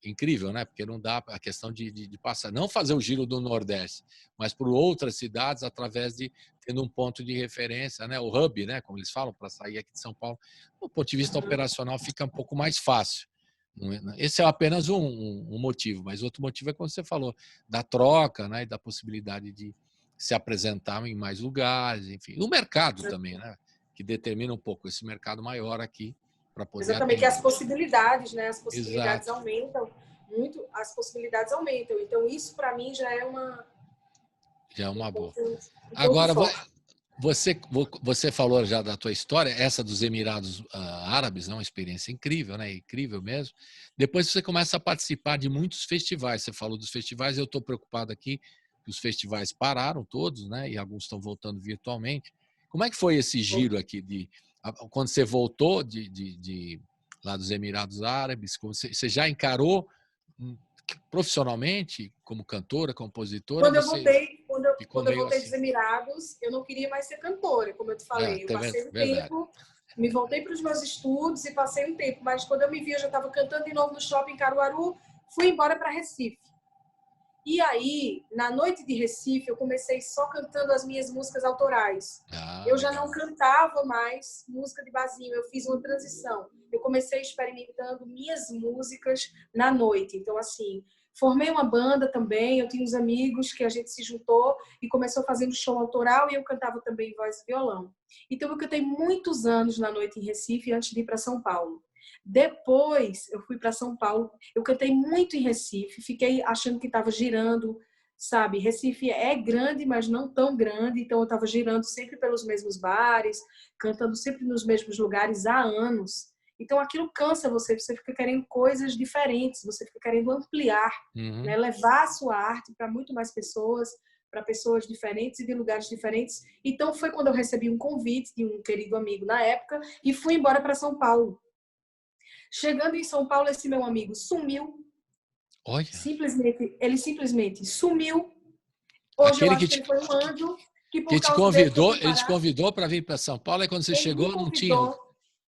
Incrível, né? Porque não dá a questão de passar, não fazer o giro do Nordeste, mas por outras cidades através de tendo um ponto de referência, né? O hub, né? Como eles falam, para sair aqui de São Paulo. Do ponto de vista operacional fica um pouco mais fácil. Esse é apenas um motivo, mas outro motivo é como você falou, da troca, né? E da possibilidade de se apresentar em mais lugares, enfim. O mercado também, né? Que determina um pouco esse mercado maior aqui. Exatamente, que as possibilidades, né? As possibilidades aumentam muito, as possibilidades aumentam. Então, isso para mim já é uma boa. Agora, você falou já da tua história, essa dos Emirados Árabes, uma experiência incrível, né? Incrível mesmo. Depois você começa a participar de muitos festivais. Você falou dos festivais, eu estou preocupado aqui que os festivais pararam todos, né? E alguns estão voltando virtualmente. Como é que foi esse giro aqui quando você voltou lá dos Emirados Árabes? Você já encarou profissionalmente como cantora, compositora? Quando eu voltei dos Emirados, eu não queria mais ser cantora, como eu te falei. Eu passei um tempo, me voltei para os meus estudos e passei um tempo. Mas quando eu me vi, eu já estava cantando de novo no shopping em Caruaru, fui embora para Recife. E aí, na noite de Recife, eu comecei só cantando as minhas músicas autorais. Eu já não cantava mais música de barzinho, eu fiz uma transição. Eu comecei experimentando minhas músicas na noite. Então, assim, formei uma banda também, eu tinha uns amigos que a gente se juntou e começou a fazer um show autoral e eu cantava também voz e violão. Então, eu cantei muitos anos na noite em Recife antes de ir para São Paulo. Depois eu fui para São Paulo, eu cantei muito em Recife, fiquei achando que estava girando, sabe? Recife é grande, mas não tão grande, então eu estava girando sempre pelos mesmos bares, cantando sempre nos mesmos lugares há anos. Então aquilo cansa você fica querendo coisas diferentes, você fica querendo ampliar, né? Levar a sua arte para muito mais pessoas, para pessoas diferentes e de lugares diferentes. Então foi quando eu recebi um convite de um querido amigo na época e fui embora para São Paulo. Chegando em São Paulo, esse meu amigo sumiu. Olha. Ele simplesmente sumiu. Hoje eu acho que ele foi um anjo que te convidou, ele te convidou para vir para São Paulo e quando você chegou não tinha.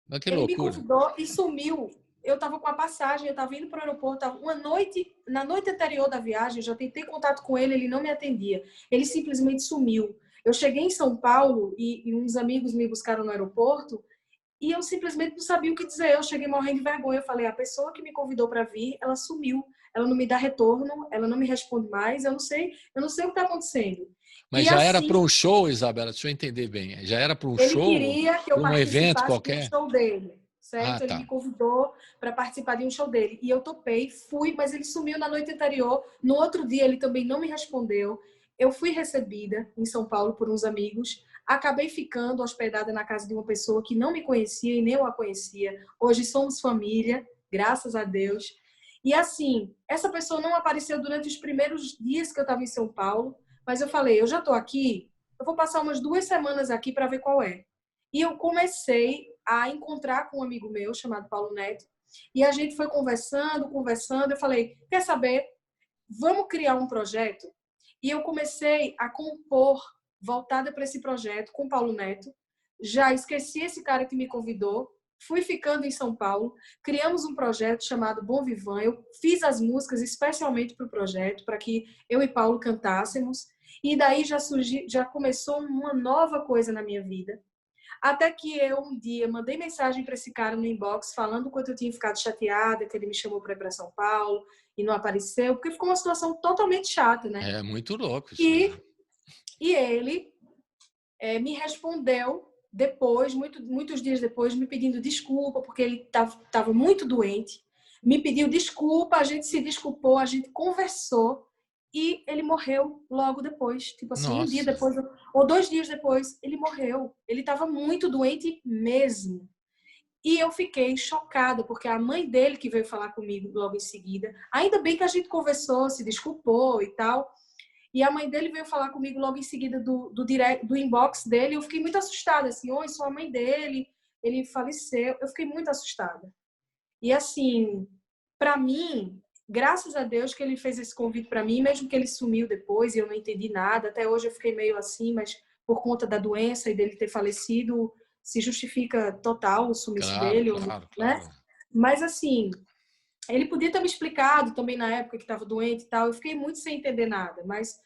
Mas que loucura. Ele me convidou e sumiu. Eu estava com a passagem, eu estava indo para o aeroporto, uma noite na noite anterior da viagem, eu já tentei contato com ele, ele não me atendia. Ele simplesmente sumiu. Eu cheguei em São Paulo e uns amigos me buscaram no aeroporto e eu simplesmente não sabia o que dizer. Eu cheguei morrendo de vergonha. Eu falei, a pessoa que me convidou para vir, ela sumiu. Ela não me dá retorno, ela não me responde mais. Eu não sei o que está acontecendo. Mas E já assim, era para um show, Isabela? Deixa eu entender bem. Já era para um ele show? queria que eu Para um evento participasse de um qualquer? show dele, Ah, certo? Ele me tá. convidou para participar de um show dele. E eu topei, fui, mas ele sumiu na noite anterior. No outro dia, ele também não me respondeu. Eu fui recebida em São Paulo por uns amigos. Acabei ficando hospedada na casa de uma pessoa que não me conhecia e nem eu a conhecia. Hoje somos família, graças a Deus. E assim, essa pessoa não apareceu durante os primeiros dias que eu estava em São Paulo, mas eu falei, eu já estou aqui, eu vou passar umas 2 semanas aqui para ver qual é. E eu comecei a encontrar com um amigo meu chamado Paulo Neto, e a gente foi conversando. Eu falei, quer saber? Vamos criar um projeto? E eu comecei a compor voltada para esse projeto com Paulo Neto. Já esqueci esse cara que me convidou, fui ficando em São Paulo, criamos um projeto chamado Bom Vivan. Eu fiz as músicas especialmente para o projeto, para que eu e Paulo cantássemos. E daí já começou uma nova coisa na minha vida. Até que eu um dia mandei mensagem para esse cara no inbox falando o quanto eu tinha ficado chateada, que ele me chamou para ir para São Paulo e não apareceu, porque ficou uma situação totalmente chata, né? É muito louco isso aí. E ele me respondeu depois, muitos dias depois, me pedindo desculpa, porque ele estava muito doente. Me pediu desculpa, a gente se desculpou, a gente conversou e ele morreu logo depois. Tipo assim, Nossa. um dia depois ou 2 dias depois, ele morreu. Ele estava muito doente mesmo. E eu fiquei chocada, porque a mãe dele que veio falar comigo logo em seguida, ainda bem que a gente conversou, se desculpou e tal, e a mãe dele veio falar comigo logo em seguida do inbox dele. Eu fiquei muito assustada, assim, oi, sou a mãe dele, ele faleceu. Eu fiquei muito assustada. E assim, para mim, graças a Deus que ele fez esse convite para mim, mesmo que ele sumiu depois e eu não entendi nada. Até hoje eu fiquei meio assim, mas por conta da doença e dele ter falecido, se justifica total o sumiço dele, Claro. né? Mas assim, ele podia ter me explicado também na época que estava doente e tal. Eu fiquei muito sem entender nada, mas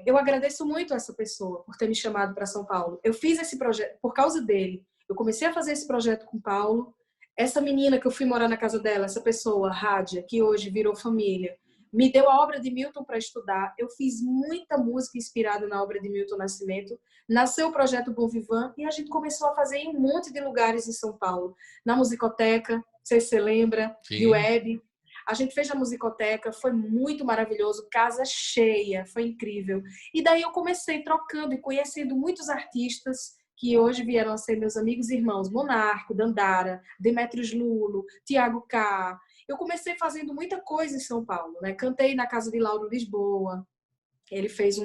eu agradeço muito a essa pessoa por ter me chamado para São Paulo. Eu fiz esse projeto por causa dele. Eu comecei a fazer esse projeto com o Paulo. Essa menina que eu fui morar na casa dela, essa pessoa, Rádia, que hoje virou família, me deu a obra de Milton para estudar. Eu fiz muita música inspirada na obra de Milton Nascimento. Nasceu o projeto Bom Vivan e a gente começou a fazer em um monte de lugares em São Paulo. Na Musicoteca, não sei se você lembra, de Web. A gente fez a Musicoteca, foi muito maravilhoso, casa cheia, foi incrível. E daí eu comecei trocando e conhecendo muitos artistas que hoje vieram a ser meus amigos e irmãos. Monarco, Dandara, Demetrios Lulo, Tiago K. Eu comecei fazendo muita coisa em São Paulo, né? Cantei na casa de Lauro Lisboa. Ele fez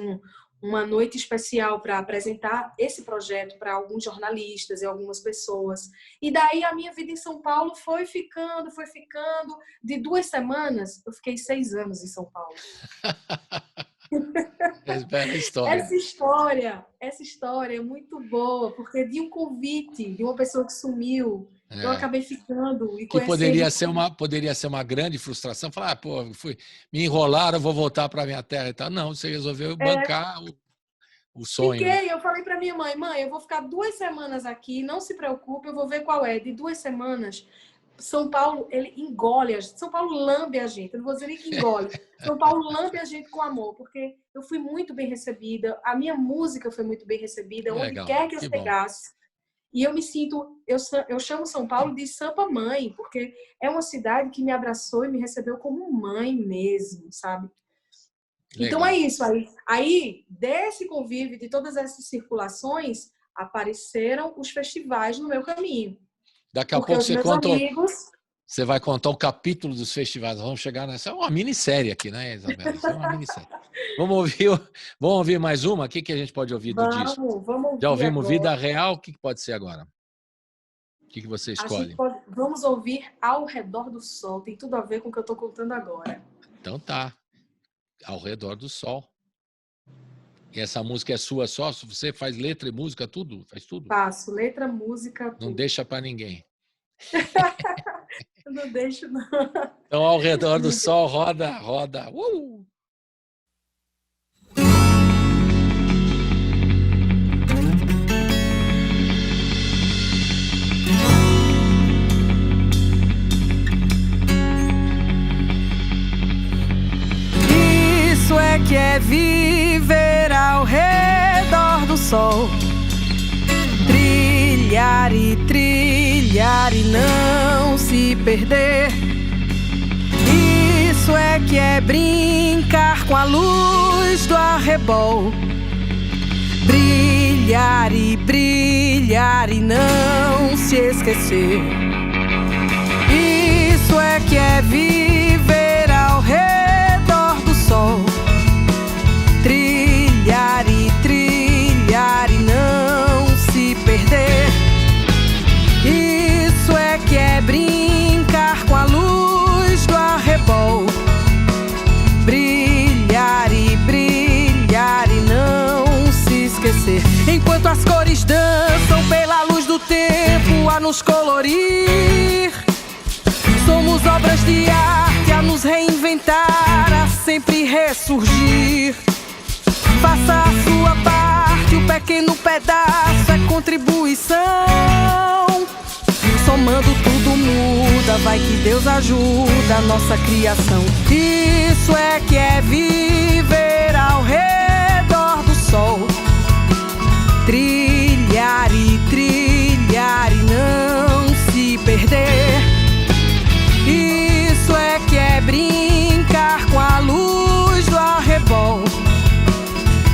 uma noite especial para apresentar esse projeto para alguns jornalistas e algumas pessoas. E daí a minha vida em São Paulo foi ficando. De 2 semanas, eu fiquei 6 anos em São Paulo. Bela história. Essa história é muito boa, porque de um convite de uma pessoa que sumiu, eu acabei ficando e que conhecendo. poderia ser uma grande frustração, falar, me enrolaram, eu vou voltar para minha terra e tal. Não, você resolveu bancar o sonho. Eu falei para minha mãe, eu vou ficar 2 semanas aqui, não se preocupe, eu vou ver qual é. De 2 semanas, São Paulo, ele engole a gente. São Paulo lambe a gente. Eu não vou dizer nem que engole. São Paulo lambe a gente com amor, porque eu fui muito bem recebida. A minha música foi muito bem recebida, onde quer que eu chegasse. E eu me sinto, eu chamo São Paulo de Sampa Mãe, porque é uma cidade que me abraçou e me recebeu como mãe mesmo, sabe? Legal. Então é isso. Aí, desse convívio, de todas essas circulações, apareceram os festivais no meu caminho. Daqui a pouco você vai contar o capítulo dos festivais. Vamos chegar nessa. É uma minissérie aqui, né, Isabela? Isso é uma minissérie. Vamos ouvir mais uma? O que a gente pode ouvir do disco? Vamos ouvir. Já ouvimos agora. Vida Real. O que pode ser agora? O que você escolhe? Vamos ouvir Ao Redor do Sol. Tem tudo a ver com o que eu estou contando agora. Então tá. Ao Redor do Sol. E essa música é sua só? Você faz letra e música, tudo? Faz tudo? Faço letra, música, tudo. Não deixa para ninguém. Eu não deixo, não. Então, ao redor do sol, roda, roda. Isso é que é viver ao redor do sol. Trilhar e não se perder. Isso é que é brincar com a luz do arrebol. Brilhar e não se esquecer. Isso é que é viver ao redor do sol. Trilhar e não se perder. Isso é que é brincar com a luz do arrebol. Brilhar e não se esquecer. Enquanto as cores dançam pela luz do tempo a nos colorir, somos obras de arte a nos reinventar, a sempre ressurgir. Faça a sua parte, o pequeno pedaço é contribuição. Somando tudo muda, vai que Deus ajuda a nossa criação. Isso é que é viver ao redor do sol. Trilhar e não se perder. Isso é que é brincar com a luz do arrebol.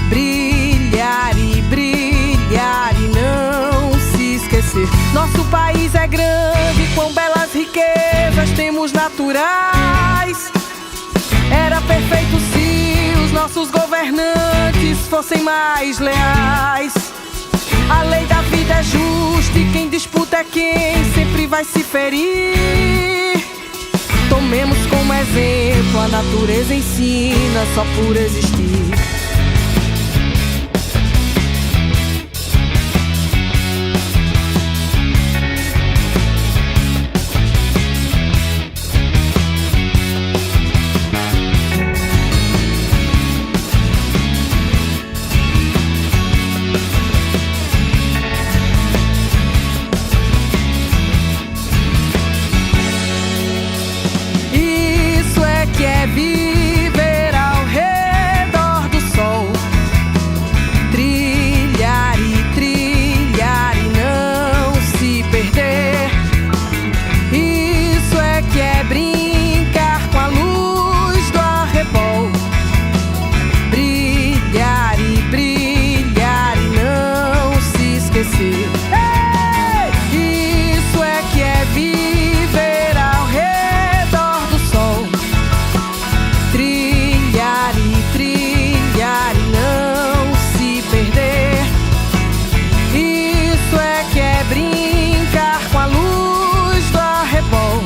Brilhar e não se esquecer. Nosso país é grande, quão belas riquezas temos naturais. Era perfeito se os nossos governantes fossem mais leais. A lei da vida é justa e quem disputa é quem sempre vai se ferir. Tomemos como exemplo, a natureza ensina só por existir. Viver ao redor do sol. Trilhar e não se perder. Isso é que é brincar com a luz do arrebol. Brilhar e não se esquecer. Isso é que é viver ao redor do sol. Trilhar e não se perder. Isso é que é brincar com a luz do arrebol.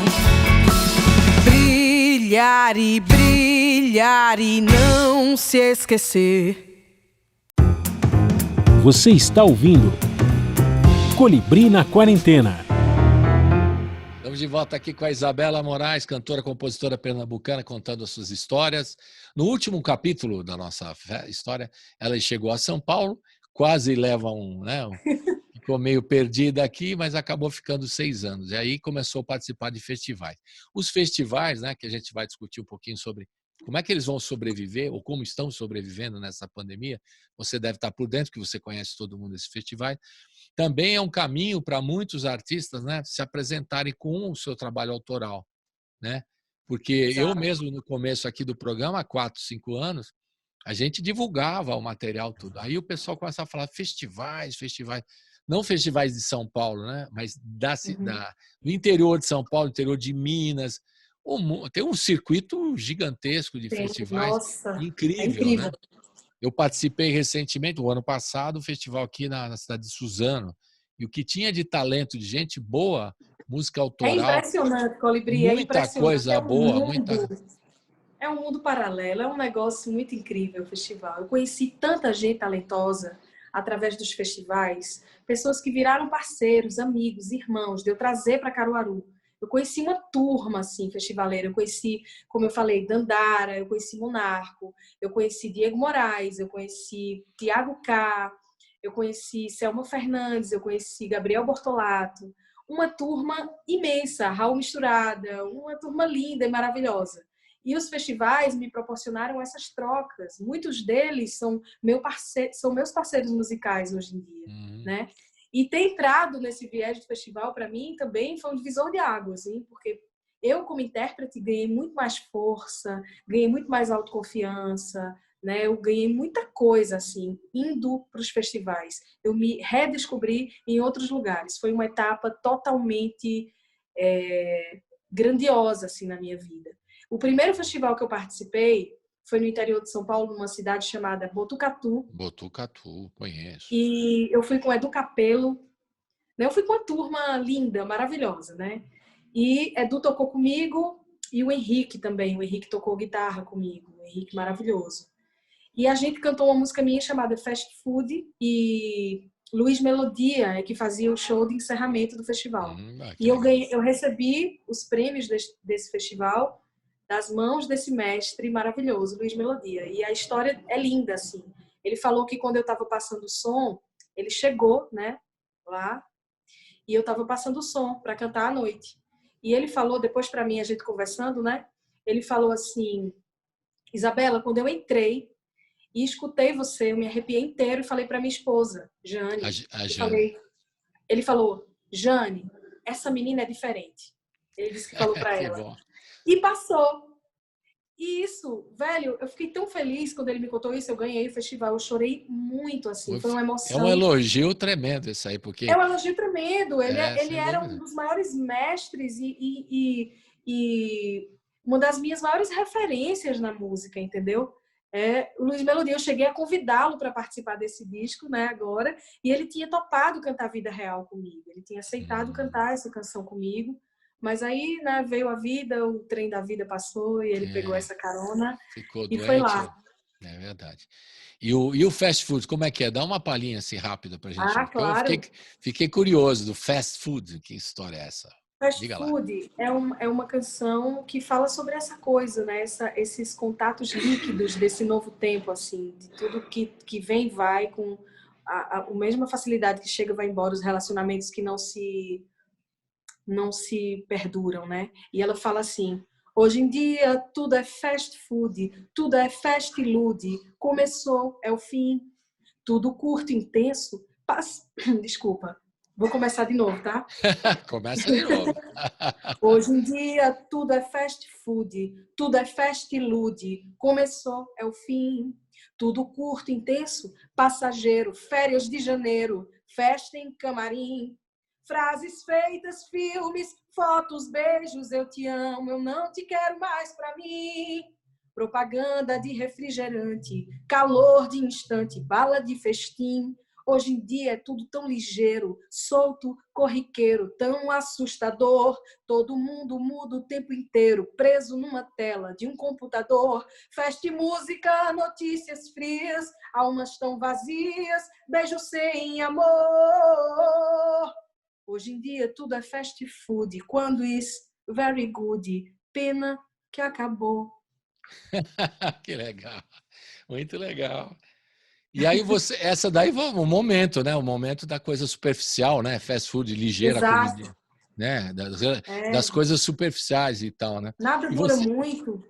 Brilhar e não se esquecer. Você está ouvindo Colibri na Quarentena. Estamos de volta aqui com a Isabela Moraes, cantora, compositora pernambucana, contando as suas histórias. No último capítulo da nossa história, ela chegou a São Paulo, quase leva ficou meio perdida aqui, mas acabou ficando 6 anos. E aí começou a participar de festivais. Os festivais, que a gente vai discutir um pouquinho sobre como é que eles vão sobreviver ou como estão sobrevivendo nessa pandemia. Você deve estar por dentro, que você conhece todo mundo desses festivais. Também é um caminho para muitos artistas, se apresentarem com o seu trabalho autoral, Porque eu mesmo, no começo aqui do programa, há 4, 5 anos, a gente divulgava o material tudo. Aí o pessoal começa a falar festivais, não festivais de São Paulo, mas do interior de São Paulo, interior de Minas. Tem um circuito gigantesco de festivais. Nossa, incrível, é incrível. Eu participei recentemente, o ano passado, um festival aqui na cidade de Suzano. E o que tinha de talento, de gente boa, música autoral. É impressionante, Colibri. Muita coisa boa, muita. É um mundo paralelo, é um negócio muito incrível o festival. Eu conheci tanta gente talentosa através dos festivais, pessoas que viraram parceiros, amigos, irmãos, de eu trazer para Caruaru. Eu conheci uma turma, assim, festivaleira. Eu conheci, como eu falei, Dandara, eu conheci Monarco, eu conheci Diego Moraes, eu conheci Tiago K, eu conheci Selma Fernandes, eu conheci Gabriel Bortolato. Uma turma imensa, Raul Misturada, uma turma linda e maravilhosa. E os festivais me proporcionaram essas trocas. Muitos deles são meus parceiros musicais hoje em dia, né? E ter entrado nesse viés do festival, para mim, também foi um divisor de águas, hein? Porque eu, como intérprete, ganhei muito mais força, ganhei muito mais autoconfiança, né? Eu ganhei muita coisa, assim, indo para os festivais. Eu me redescobri em outros lugares. Foi uma etapa totalmente grandiosa, assim, na minha vida. O primeiro festival que eu participei foi no interior de São Paulo, numa cidade chamada Botucatu. Botucatu, conheço. E eu fui com o Edu Capello. Eu fui com uma turma linda, maravilhosa, né? E Edu tocou comigo e o Henrique também. O Henrique tocou guitarra comigo. O Henrique maravilhoso. E a gente cantou uma música minha chamada Fast Food e Luiz Melodia, que fazia o show de encerramento do festival. E eu recebi os prêmios desse festival das mãos desse mestre maravilhoso, Luiz Melodia. E a história é linda, assim. Ele falou que quando eu estava passando o som, ele chegou, né, lá, e eu estava passando o som para cantar à noite. E ele falou, depois para mim, a gente conversando, né, ele falou assim, Isabela, quando eu entrei e escutei você, eu me arrepiei inteiro e falei para minha esposa, Jane. A Jane. Ele falou, Jane, essa menina é diferente. Ele disse que falou para ela. Bom. E passou. E isso, velho, eu fiquei tão feliz quando ele me contou isso, eu ganhei o festival, eu chorei muito, assim, foi uma emoção. É um elogio tremendo isso aí, porque... É um elogio tremendo, ele era um dos maiores mestres e uma das minhas maiores referências na música, entendeu? O Luiz Melodia, eu cheguei a convidá-lo para participar desse disco, né, agora, e ele tinha topado cantar Vida Real comigo, ele tinha aceitado cantar essa canção comigo. Mas aí, né, veio a vida, o trem da vida passou e ele pegou essa carona e foi lá. É verdade. E o fast food, como é que é? Dá uma palhinha assim rápida pra gente. Claro. Eu fiquei curioso do fast food. Que história é essa? Fast Food é uma canção que fala sobre essa coisa, né? Esses contatos líquidos desse novo tempo, assim, de tudo que vem e vai com a mesma facilidade que chega e vai embora, os relacionamentos que não se perduram, né? E ela fala assim, hoje em dia tudo é fast food, tudo é fast lude, começou, é o fim, tudo curto, intenso, desculpa, vou começar de novo, tá? Começa de novo. Hoje em dia tudo é fast food, tudo é fast lude, começou, é o fim, tudo curto, intenso, passageiro, férias de janeiro, festa em camarim, frases feitas, filmes, fotos, beijos, eu te amo, eu não te quero mais pra mim. Propaganda de refrigerante, calor de instante, bala de festim. Hoje em dia é tudo tão ligeiro, solto, corriqueiro, tão assustador. Todo mundo muda o tempo inteiro, preso numa tela de um computador. Festa música, notícias frias, almas tão vazias, beijo sem amor. Hoje em dia tudo é fast food, quando is very good, pena que acabou. Que legal, muito legal. E aí essa daí o momento, né? O momento da coisa superficial, né? Fast food, ligeira, comida, né? Das coisas superficiais e tal, né? Nada dura muito.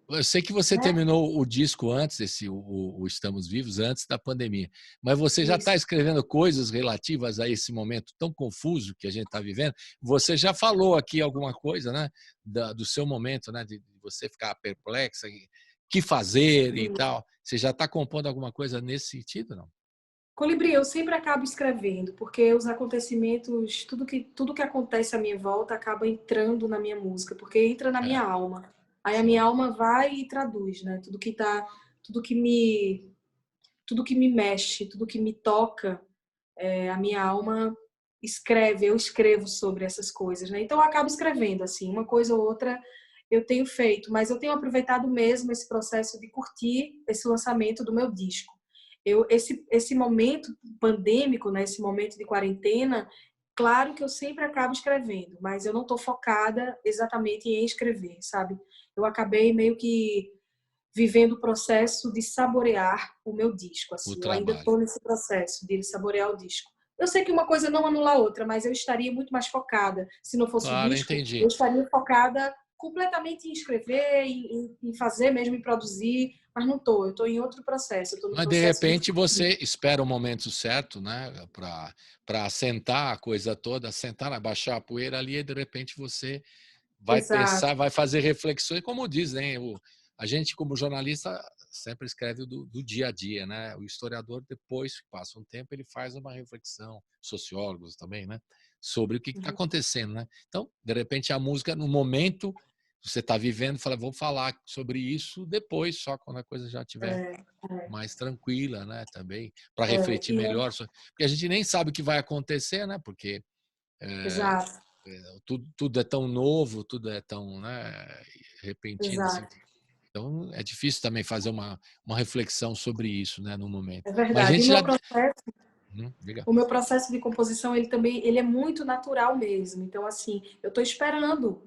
Eu sei que você terminou o disco antes, o Estamos Vivos, antes da pandemia. Mas você já está escrevendo coisas relativas a esse momento tão confuso que a gente está vivendo. Você já falou aqui alguma coisa, né? Do seu momento, né? De você ficar perplexa, que fazer e tal. Você já está compondo alguma coisa nesse sentido, não? Colibri, eu sempre acabo escrevendo, porque os acontecimentos, tudo que acontece à minha volta acaba entrando na minha música, porque entra na minha alma. Aí a minha alma vai e traduz, né? Tudo que me mexe, tudo que me toca, a minha alma escreve, eu escrevo sobre essas coisas, né? Então eu acabo escrevendo, assim, uma coisa ou outra eu tenho feito, mas eu tenho aproveitado mesmo esse processo de curtir esse lançamento do meu disco. Esse momento pandêmico, né? Esse momento de quarentena, Claro que eu sempre acabo escrevendo, mas eu não estou focada exatamente em escrever, sabe? Eu acabei meio que vivendo o processo de saborear o meu disco, O assim. Eu ainda trabalho. estou nesse processo de saborear o disco. Eu sei que uma coisa não anula a outra, mas eu estaria muito mais focada. Se não fosse o Claro, disco, eu entendi. estaria focada completamente em escrever, em fazer mesmo, em produzir, mas não estou. Eu estou em outro processo. Eu estou no Mas de processo de... repente você espera o momento certo, né, para assentar a coisa toda, assentar, baixar a poeira ali, e de repente você vai Exato. pensar, vai fazer reflexões, como dizem, a gente como jornalista sempre escreve do dia a dia, né? O historiador depois que passa um tempo ele faz uma reflexão, sociólogos também, né? Sobre o que está Uhum. acontecendo, né? Então, de repente a música no momento você está vivendo, fala, vou falar sobre isso depois, só quando a coisa já estiver É, é, mais tranquila, né? Também para é, refletir e melhor, porque a gente nem sabe o que vai acontecer, né? Porque exato, tudo é tão novo, tudo é tão, né, repentino assim. exato. Então é difícil também fazer uma reflexão sobre isso, né, no momento. É Mas a verdade. gente já. Diga. O meu processo de composição, ele é muito natural mesmo. Então, assim, eu estou esperando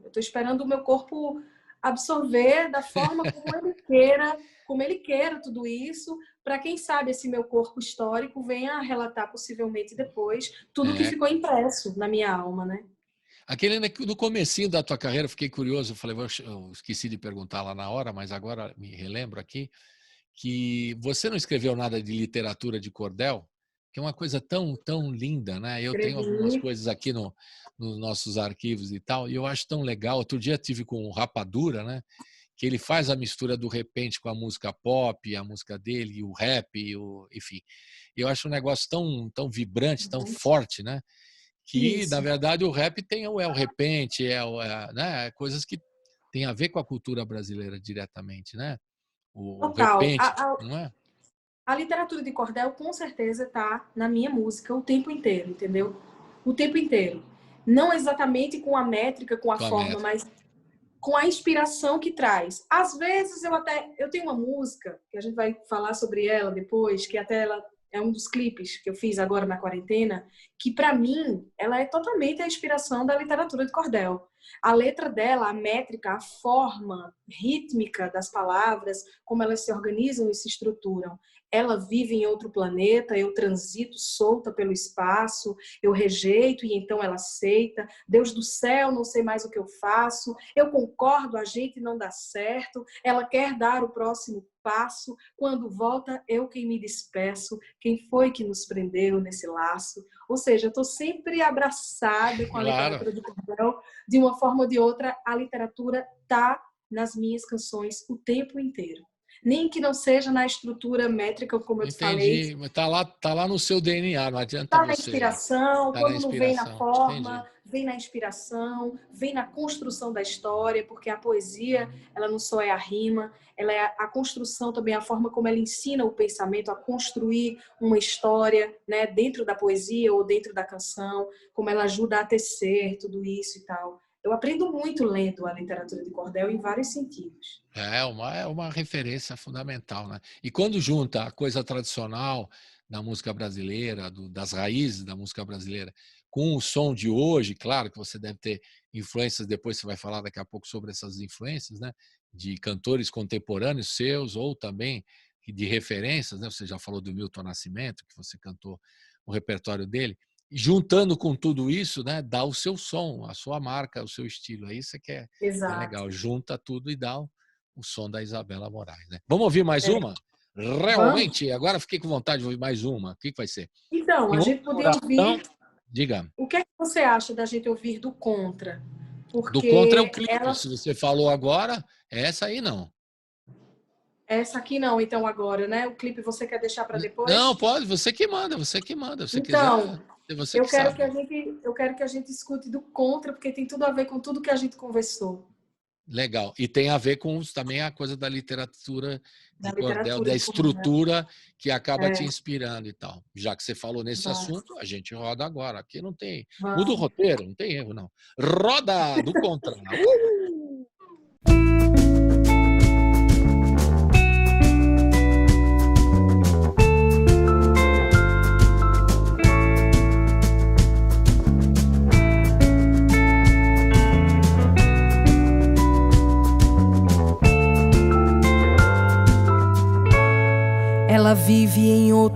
o meu corpo absorver da forma como ele queira tudo isso, para quem sabe esse meu corpo histórico venha a relatar possivelmente depois tudo que É, ficou impresso na minha alma, né? aquele no comecinho da tua carreira, eu fiquei curioso, eu falei, eu esqueci de perguntar lá na hora, mas agora me relembro aqui, que você não escreveu nada de literatura de cordel, que é uma coisa tão linda, né? Eu tenho algumas Escrevi. coisas aqui nos nossos arquivos e tal, e eu acho tão legal. Outro dia tive com o Rapadura, né? Que ele faz a mistura do repente com a música pop, a música dele, e o rap, enfim. Eu acho um negócio tão vibrante, tão forte, né? Que, na Isso. verdade, o rap tem o repente, né? Coisas que têm a ver com a cultura brasileira diretamente, né? O Total. repente, não é? A literatura de cordel, com certeza, está na minha música o tempo inteiro, entendeu? O tempo inteiro. Não exatamente com a métrica, com a Com a forma, métrica. mas com a inspiração que traz. Às vezes eu tenho uma música que a gente vai falar sobre ela depois, que até ela é um dos clipes que eu fiz agora na quarentena, que para mim ela é totalmente a inspiração da literatura de cordel. A letra dela, a métrica, a forma rítmica das palavras, como elas se organizam e se estruturam. Ela vive em outro planeta, eu transito solta pelo espaço, eu rejeito e então ela aceita. Deus do céu, não sei mais o que eu faço. Eu concordo, a gente não dá certo. Ela quer dar o próximo passo. Quando volta, eu quem me despeço. Quem foi que nos prendeu nesse laço? Ou seja, eu estou sempre abraçada com a Claro. literatura de cordel. De uma forma ou de outra, a literatura está nas minhas canções o tempo inteiro. Nem que não seja na estrutura métrica, como eu te falei. Entendi. Mas tá lá no seu DNA, não adianta Está na você. inspiração, Tá na quando não vem na inspiração. Entendi. forma, vem na inspiração, vem na construção da história, porque a poesia, ela não só é a rima, ela é a construção também, a forma como ela ensina o pensamento a construir uma história, né, dentro da poesia ou dentro da canção, como ela ajuda a tecer tudo isso e tal. Eu aprendo muito lendo a literatura de cordel em vários sentidos. É uma referência fundamental, né? E quando junta a coisa tradicional da música brasileira, das raízes da música brasileira, com o som de hoje, claro que você deve ter influências, depois você vai falar daqui a pouco sobre essas influências, né? De cantores contemporâneos seus ou também de referências, né? Você já falou do Milton Nascimento, que você cantou o repertório dele. Juntando com tudo isso, né, dá o seu som, a sua marca, o seu estilo. É isso que é Exato. legal. Junta tudo e dá o som da Isabela Moraes, né? Vamos ouvir mais uma? Vamos? Realmente, agora fiquei com vontade de ouvir mais uma. O que vai ser? Então, Em a outra gente podia oração, ouvir. diga. O que é que você acha da gente ouvir do Contra? Do Contra é o Porque clipe. ela. Se você falou agora, essa aí não. Essa aqui não, então, agora, né? O clipe você quer deixar para Não, depois? pode, você que manda, você que manda. Se você quiser, Então, é você que sabe. eu quero que a gente escute do Contra, porque tem tudo a ver com tudo que a gente conversou. Legal. E tem a ver com também a coisa da literatura Da de cordel, literatura da de cordel. estrutura que acaba te É, inspirando e tal. Já que você falou nesse vai. assunto, a gente roda agora. Aqui não tem. Muda o Vamos. roteiro, não tem erro, não. Roda do Contra.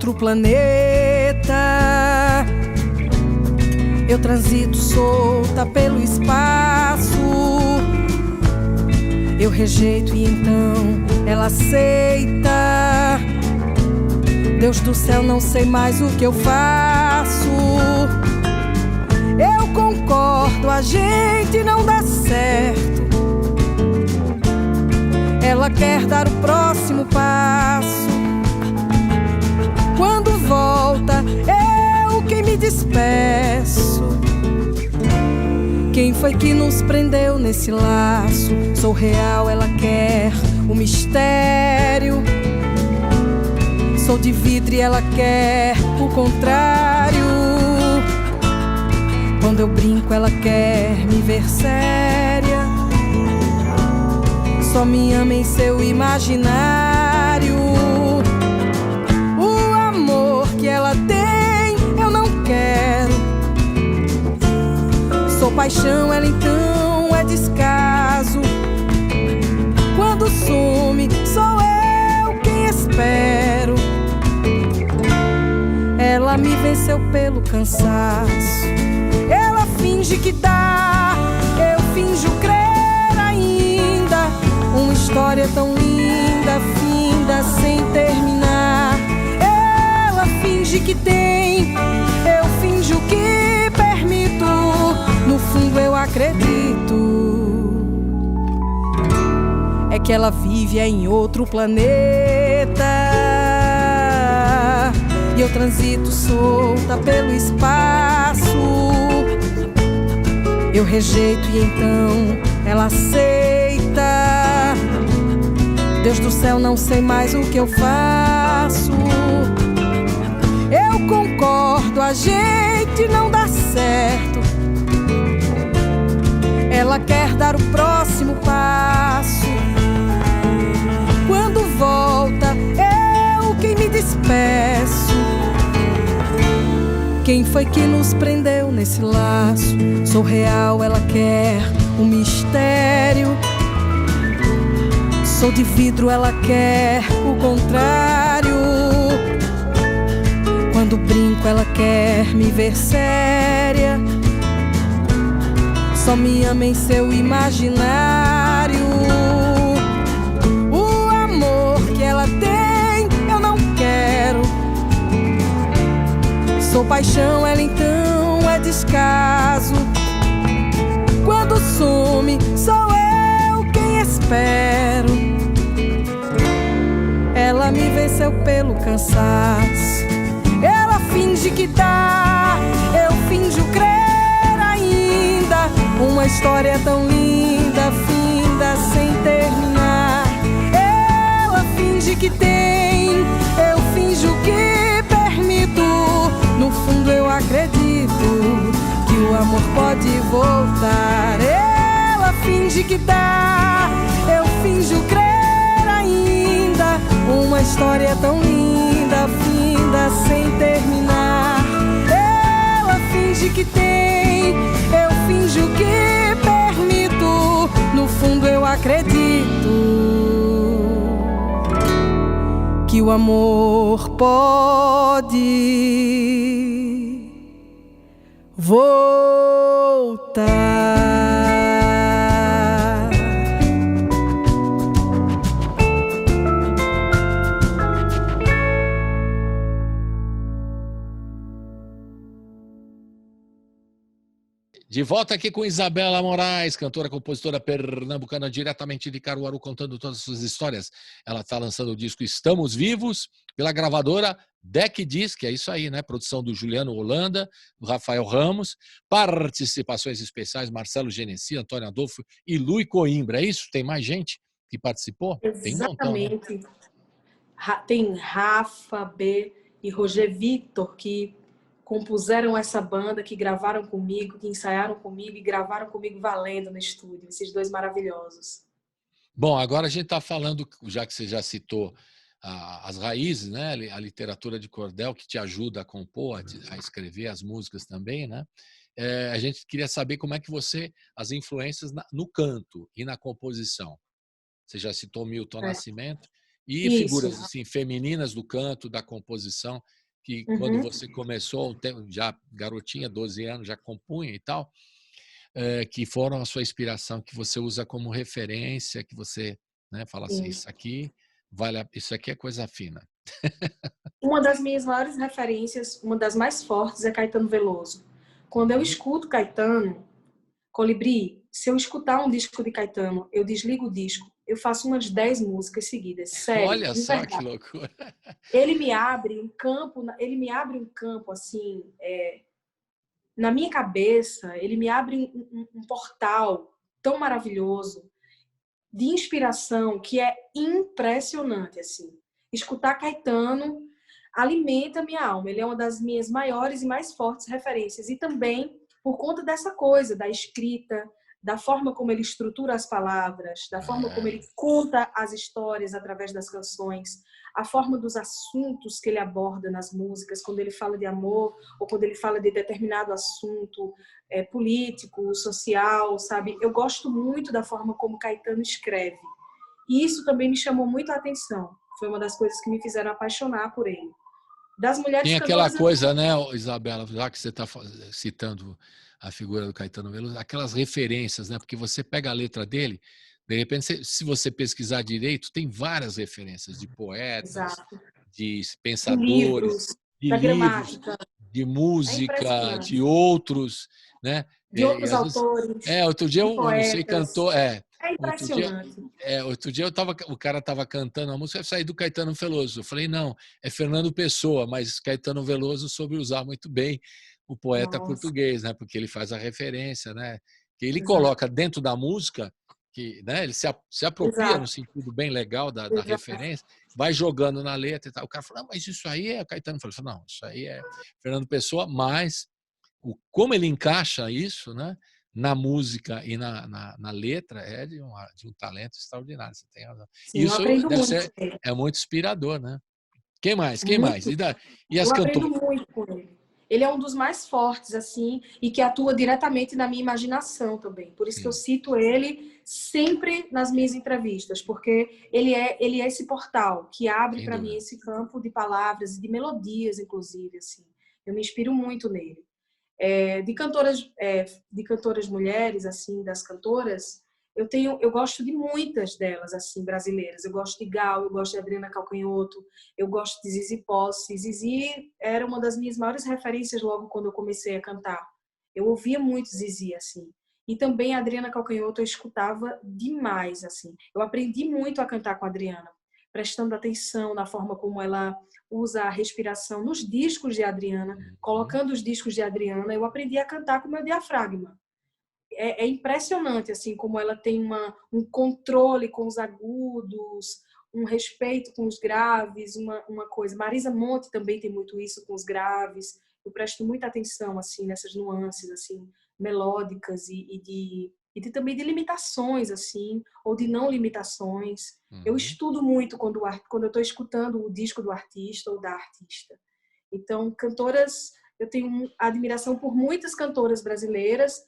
outro planeta. Eu transito solta pelo espaço. Eu rejeito e então ela aceita. Deus do céu, não sei mais o que eu faço. Eu concordo, a gente não dá certo. Ela quer dar o próximo passo. Quando volta, eu quem me despeço. Quem foi que nos prendeu nesse laço? Sou real, ela quer o mistério. Sou de vidro e ela quer o contrário. Quando eu brinco, ela quer me ver séria. Só me ama em seu imaginário. O amor que ela tem, eu não quero. Sou paixão, ela então é descaso. Quando some, sou eu quem espero. Ela me venceu pelo cansaço. Ela finge que dá, eu finjo crer ainda. Uma história tão linda, finda sem terminar. Ela finge que tem, eu finjo que permito. No fundo eu acredito. É que ela vive em outro planeta. E eu transito solta pelo espaço. Eu rejeito e então ela aceita. Deus do céu, não sei mais o que eu faço. Eu concordo, a gente não dá certo. Ela quer dar o próximo passo. Quando volta, eu quem me despeço. Quem foi que nos prendeu nesse laço? Sou real, ela quer o mistério. Sou de vidro, ela quer o contrário. Quando brinco, ela quer me ver séria. Só me ama em seu imaginário. O amor que ela tem, eu não quero. Sou paixão, ela então é descaso. Quando some, sou eu quem espero. Ela me venceu pelo cansaço. Ela finge que dá, eu finjo crer ainda. Uma história tão linda, finda sem terminar. Ela finge que tem, eu finjo que permito. No fundo eu acredito que o amor pode voltar. Ela finge que dá, eu finjo crer ainda. Uma história tão linda, finda sem terminar. Ela finge que tem, eu finjo que permito. No fundo eu acredito que o amor pode voltar. De volta aqui com Isabela Moraes, cantora, compositora pernambucana, diretamente de Caruaru, contando todas as suas histórias. Ela está lançando o disco Estamos Vivos, pela gravadora Deck Disc, é isso aí, né? Produção do Juliano Holanda, do Rafael Ramos, participações especiais, Marcelo Genesi, Antônio Adolfo e Lui Coimbra. É isso? Tem mais gente que participou? Tem um montão, né? Exatamente. Tem Rafa B e Roger Victor, que compuseram essa banda, que gravaram comigo, que ensaiaram comigo e gravaram comigo valendo no estúdio. Esses dois maravilhosos. Bom, agora a gente está falando, já que você já citou as raízes, né? A literatura de cordel que te ajuda a compor, a escrever as músicas também, né? A gente queria saber como é que as influências no canto e na composição. Você já citou Milton Nascimento. E Isso. figuras assim femininas do canto, da composição, que quando Uhum. você começou, já garotinha, 12 anos, já compunha e tal, que foram a sua inspiração, que você usa como referência, que você, né, fala assim, Sim. isso aqui é coisa fina. Uma das minhas maiores referências, uma das mais fortes, é Caetano Veloso. Quando eu Uhum. escuto Caetano, Colibri, se eu escutar um disco de Caetano, eu desligo o disco, eu faço umas 10 músicas seguidas, sério, Olha de só que verdade. loucura. Ele me abre um campo assim, na minha cabeça, ele me abre um portal tão maravilhoso de inspiração que é impressionante assim. Escutar Caetano alimenta minha alma. Ele é uma das minhas maiores e mais fortes referências e também por conta dessa coisa da escrita, da forma como ele estrutura as palavras, da forma como É, ele conta as histórias através das canções, a forma dos assuntos que ele aborda nas músicas, quando ele fala de amor ou quando ele fala de determinado assunto político, social, sabe? Eu gosto muito da forma como Caetano escreve. E isso também me chamou muito a atenção. Foi uma das coisas que me fizeram apaixonar por ele. Das mulheres tem aquela cantoras, coisa, né, Isabela, já que você está citando a figura do Caetano Veloso, aquelas referências, né? Porque você pega a letra dele, de repente, se você pesquisar direito, tem várias referências de poetas, exato, de de pensadores, livros, de da livros, gramática, de é música, de impressionante. outros, né? De E outros às vezes, autores, outro dia de eu não sei, poetas. cantou, É outro dia, impressionante. outro dia o cara estava cantando a música, eu saí do Caetano Veloso. Eu falei, não, é Fernando Pessoa, mas Caetano Veloso soube usar muito bem o poeta Nossa, português, né? Porque ele faz a referência, né? Que ele exato, coloca dentro da música, que, né? Ele se apropria no exato, sentido bem legal da exato. referência, vai jogando na letra e tal. O cara fala, não, mas isso aí é Caetano. Eu falei, não, isso aí é Fernando Pessoa, mas como ele encaixa isso, né? Na música e na letra é de um talento extraordinário. Você tem razão. Sim, eu Isso aprendo deve muito ser com ele. muito inspirador, né? Quem mais? Quem mais? Muito. E as Eu aprendo cantoras? muito com ele. Ele é um dos mais fortes, assim, e que atua diretamente na minha imaginação também. Por isso que eu Sim, cito ele sempre nas minhas entrevistas, porque ele é esse portal que abre sem para mim dúvida. esse campo de palavras e de melodias, inclusive, assim. Eu me inspiro muito nele. De cantoras mulheres, assim, das cantoras, eu gosto de muitas delas, assim, brasileiras. Eu gosto de Gal, eu gosto de Adriana Calcanhoto, eu gosto de Zizi Posse. Zizi era uma das minhas maiores referências logo quando eu comecei a cantar. Eu ouvia muito Zizi, assim. E também a Adriana Calcanhoto eu escutava demais, assim. Eu aprendi muito a cantar com a Adriana, prestando atenção na forma como ela usa a respiração nos discos de Adriana, Uhum. colocando os discos de Adriana, eu aprendi a cantar com o meu diafragma. É impressionante assim como ela tem um controle com os agudos, um respeito com os graves, uma coisa. Marisa Monte também tem muito isso com os graves. Eu presto muita atenção assim nessas nuances assim melódicas e também de limitações assim ou de não limitações. Eu Uhum. estudo muito quando eu estou escutando o disco do artista ou da artista. Então, cantoras, eu tenho admiração por muitas cantoras brasileiras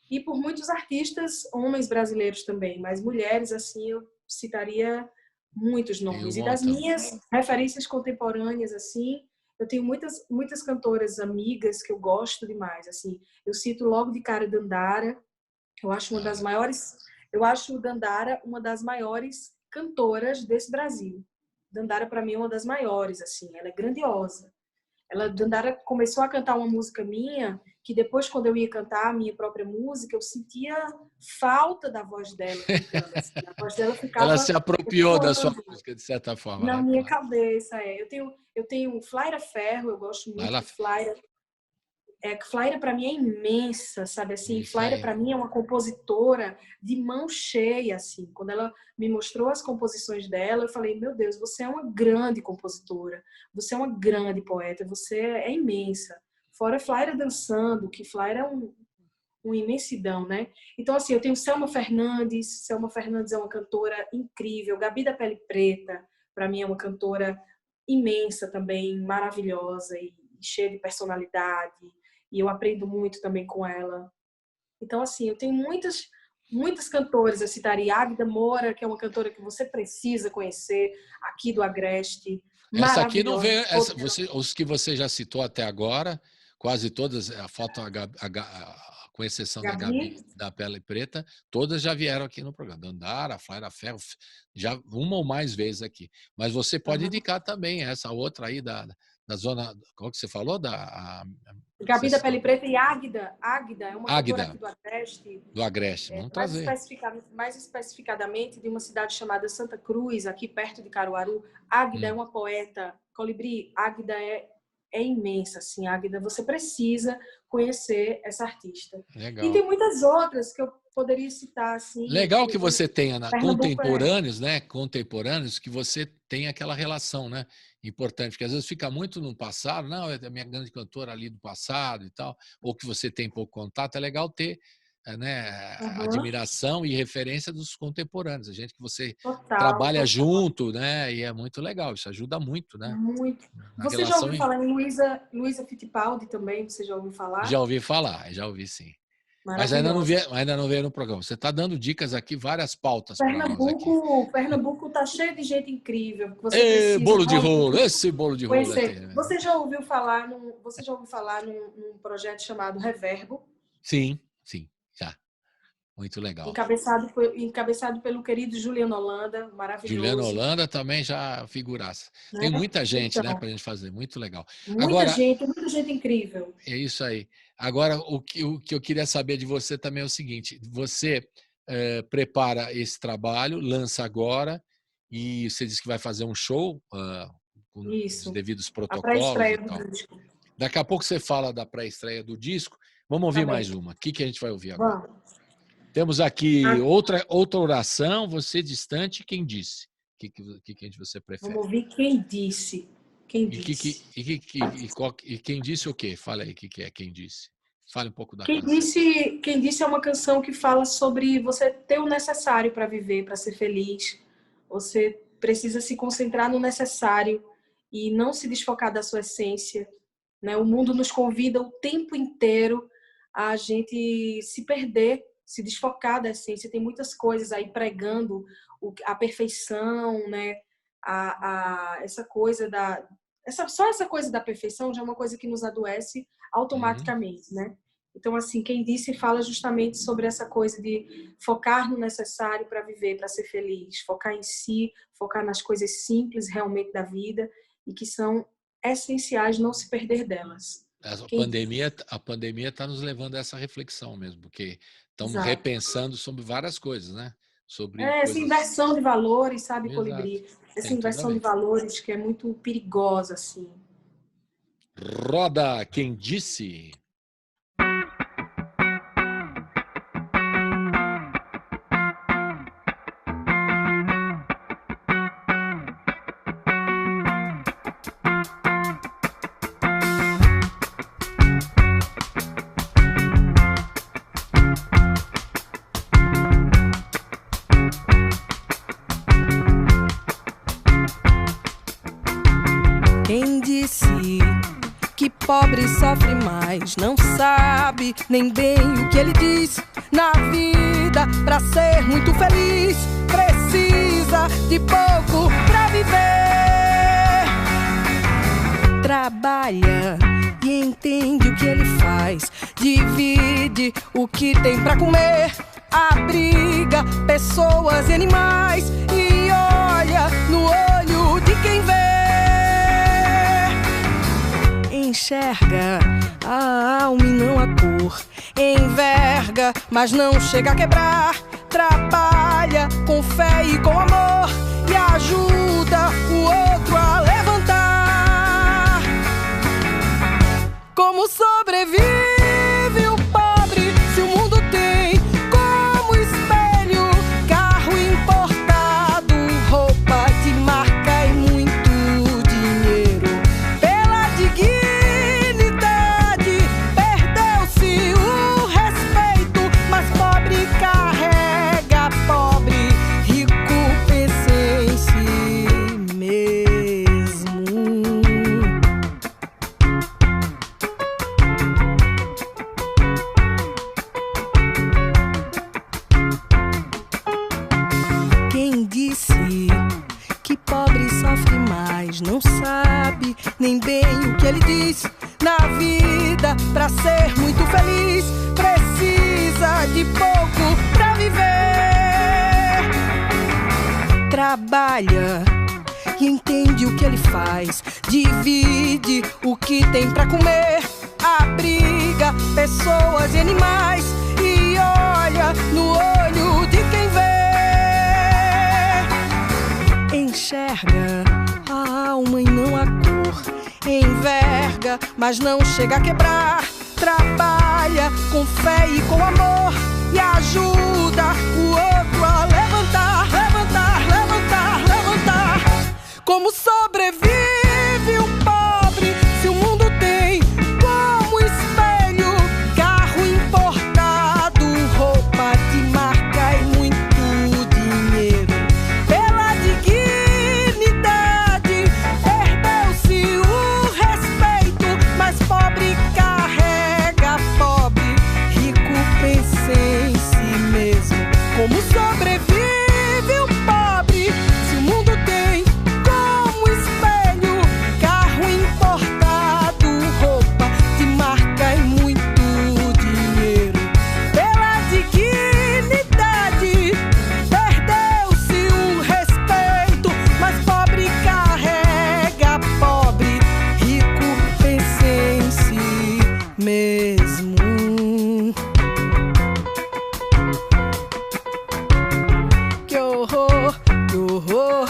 e por muitos artistas, homens brasileiros também, mas mulheres, assim, eu citaria muitos Tem um nomes. E das montão. minhas referências contemporâneas, assim, eu tenho muitas cantoras amigas que eu gosto demais, assim. Eu cito logo de cara Dandara, eu acho uma das Ah, maiores, eu acho Dandara uma das maiores cantoras desse Brasil. Dandara para mim é uma das maiores, assim, ela é grandiosa. Ela, muito bom. Dandara começou a cantar uma música minha, que depois, quando eu ia cantar a minha própria música, eu sentia falta da voz dela cantando. Assim. A voz dela Ela ficava se apropriou da sua ecoando música, de certa forma, na né? minha Claro. cabeça. Eu tenho Flaira Ferro, eu gosto muito Ela, de Flaira. Flaira para mim é imensa, sabe assim? isso Flaira aí. para mim é uma compositora de mão cheia, assim. Quando ela me mostrou as composições dela, eu falei: "Meu Deus, você é uma grande compositora, você é uma grande poeta, você é imensa". Fora Flaira dançando, que Flaira é uma imensidão, né? Então assim, eu tenho Selma Fernandes é uma cantora incrível, Gabi da Pele Preta, para mim é uma cantora imensa também, maravilhosa e cheia de personalidade, e eu aprendo muito também com ela. Então, assim, eu tenho Muitas cantoras, eu citaria Águida Moura, que é uma cantora que você precisa conhecer, aqui do Agreste. Essa aqui não veio, os que você já citou até agora, quase todas, a foto com exceção da Gabi, da Pele Preta, todas já vieram aqui no programa. Dandara, Flaira Ferro, já uma ou mais vezes aqui. Mas você pode indicar também essa outra aí da zona, qual que você falou? Gabi da Pele Preta e Águida. Águida é uma cantora aqui do Agreste. Do Agreste, vamos trazer. Mais especificadamente de uma cidade chamada Santa Cruz, aqui perto de Caruaru. Águida é uma poeta. Colibri, Águida é imensa, assim, Águida. Você precisa conhecer essa artista. Legal. E tem muitas outras que eu poderia citar, assim. Legal que você tenha contemporâneos, né? Contemporâneos, que você tem aquela relação, né? Importante, porque às vezes fica muito no passado, não, é a minha grande cantora ali do passado e tal, ou que você tem pouco contato, é legal ter, né, admiração e referência dos contemporâneos, a gente que você trabalha junto, né, e é muito legal, isso ajuda muito, né? Muito. Você já ouviu falar em Luísa Fittipaldi também? Você já ouviu falar? Já ouvi falar, já ouvi sim. Mas ainda não veio no programa. Você está dando dicas aqui, várias pautas para nós aqui. Pernambuco está cheio de gente incrível. Que você precisa, bolo de rolo, esse bolo de rolo. Você já ouviu falar num projeto chamado Reverbo? Sim, já. Muito legal. Encabeçado pelo querido Juliano Holanda, maravilhoso. Juliano Holanda também já figuraça. Tem muita gente, né, para a gente fazer. Muito legal. Muita gente incrível. É isso aí. Agora, o que eu queria saber de você também é o seguinte: você prepara esse trabalho, lança agora, e você disse que vai fazer um show com os devidos protocolos. A pré-estreia do disco. Daqui a pouco você fala da pré-estreia do disco. Vamos ouvir mais uma. O que a gente vai ouvir agora? Vamos. Temos aqui outra oração, você distante, quem disse? O que você prefere? Vamos ouvir quem disse. Quem disse? E quem disse o quê? Fala aí o que é quem disse. Fale um pouco da canção. Quem disse é uma canção que fala sobre você ter o necessário para viver, para ser feliz. Você precisa se concentrar no necessário e não se desfocar da sua essência. Né? O mundo nos convida o tempo inteiro a gente se perder, se desfocar da essência. Tem muitas coisas aí pregando a perfeição, né? Essa coisa só essa coisa da perfeição já é uma coisa que nos adoece automaticamente, né? Então, assim, quem disse fala justamente sobre essa coisa de focar no necessário para viver, para ser feliz, focar em si, focar nas coisas simples realmente da vida e que são essenciais, não se perder delas. A pandemia está nos levando a essa reflexão mesmo, porque estamos repensando sobre várias coisas, né? Sobre essa inversão de valores, sabe, Colibri? Essa inversão de valores que é muito perigosa, assim. Roda quem disse. Pobre sofre mais, não sabe nem bem o que ele diz. Na vida, pra ser muito feliz, precisa de pouco pra viver. Trabalha e entende o que ele faz, divide o que tem pra comer, abriga pessoas e animais e olha no olho de quem vê. Enxerga a alma e não a cor, enverga, mas não chega a quebrar. Trabalha com fé e com amor e ajuda o outro a levantar. Como sobrevive o pobre se o mundo tem como espelho carro importado, roupa de marca e muito dinheiro? Pela dignidade perdeu-se o respeito, mas pobre carrega pobre, rico pensa em si mesmo. nem bem o que ele diz. Na vida, pra ser muito feliz, precisa de pouco pra viver. Trabalha e entende o que ele faz, divide o que tem pra comer, abriga pessoas e animais e olha no olho de quem vê. Enxerga a alma e não a cor, enverga, mas não chega a quebrar. Trabalha com fé e com amor e ajuda o outro a levantar, levantar, levantar, levantar. Como sobrevive um pobre se o mundo tem como espelho carro importado, roupa de marca e muito dinheiro? Pela dignidade perdeu-se o respeito, mas pobre carrega pobre, rico pensa em si mesmo. Como sobrevive um pobre se o mundo tem como espelho carro importado, roupa de marca e muito dinheiro? Pela dignidade perdeu-se o respeito, mas pobre carrega pobre, rico pensa em si mesmo. Que horror, que horror,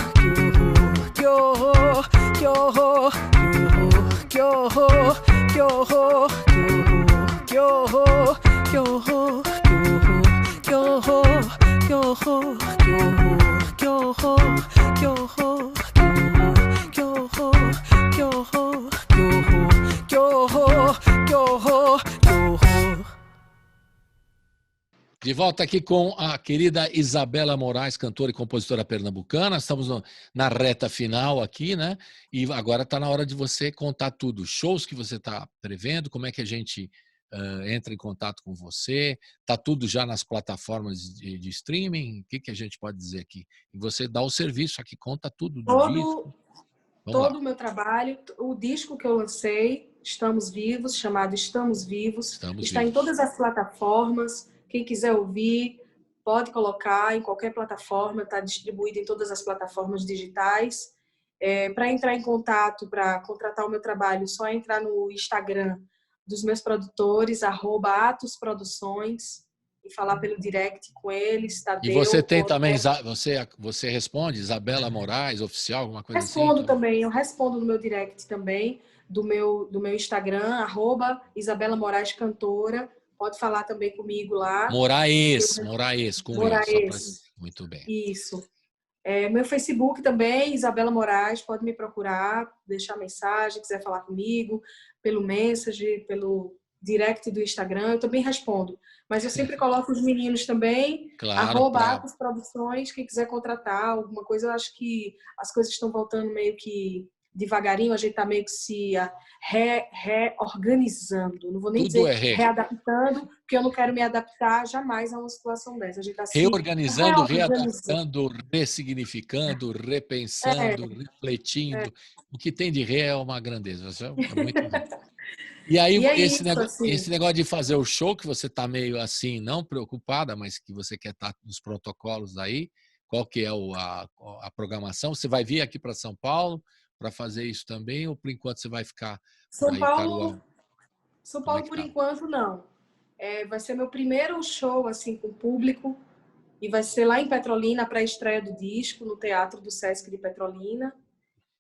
que horror, que horror, que horror, que horror, que horror, que horror, que horror, que horror, que horror, que horror, que horror, que horror, que horror, que horror, que horror, que horror, que horror, que horror. De volta aqui com a querida Isabela Moraes, cantora e compositora pernambucana. Estamos na reta final aqui, né? E agora está na hora de você contar tudo. Shows que você está prevendo, como é que a gente entra em contato com você? Está tudo já nas plataformas de streaming? O que a gente pode dizer aqui? E você dá o serviço aqui, conta tudo do disco. Todo o meu trabalho, o disco que eu lancei, Estamos Vivos, chamado Estamos Vivos, está em todas as plataformas. Quem quiser ouvir, pode colocar em qualquer plataforma, está distribuído em todas as plataformas digitais. Para entrar em contato, para contratar o meu trabalho, só entrar no Instagram dos meus produtores, @atosproduções, e falar pelo direct com eles. Tadeu, e você tem também, você responde, Isabela Moraes, oficial, alguma coisa respondo assim? Também, eu respondo no meu direct também, do meu Instagram, @Isabela Moraes Cantora. Pode falar também comigo lá. Moraes, com Moraes. E. Muito bem. Isso. Meu Facebook também, Isabela Moraes, pode me procurar, deixar mensagem, quiser falar comigo, pelo Messenger, pelo direct do Instagram, eu também respondo. Mas eu sempre coloco os meninos também, Claro, @atosproduções, quem quiser contratar alguma coisa. Eu acho que as coisas estão voltando meio que devagarinho, a gente está meio que se reorganizando. Não vou nem dizer readaptando, porque eu não quero me adaptar jamais a uma situação dessa. A gente está se reorganizando, readaptando, ressignificando, repensando, refletindo. O que tem de é uma grandeza. É muito bom. E aí, esse negócio de fazer o show, que você está meio assim, não preocupada, mas que você quer estar nos protocolos aí, qual que é a programação? Você vai vir aqui para São Paulo para fazer isso também, ou por enquanto você vai ficar São Paulo, por enquanto, não. Vai ser meu primeiro show assim com público e vai ser lá em Petrolina, para a estreia do disco, no Teatro do Sesc de Petrolina.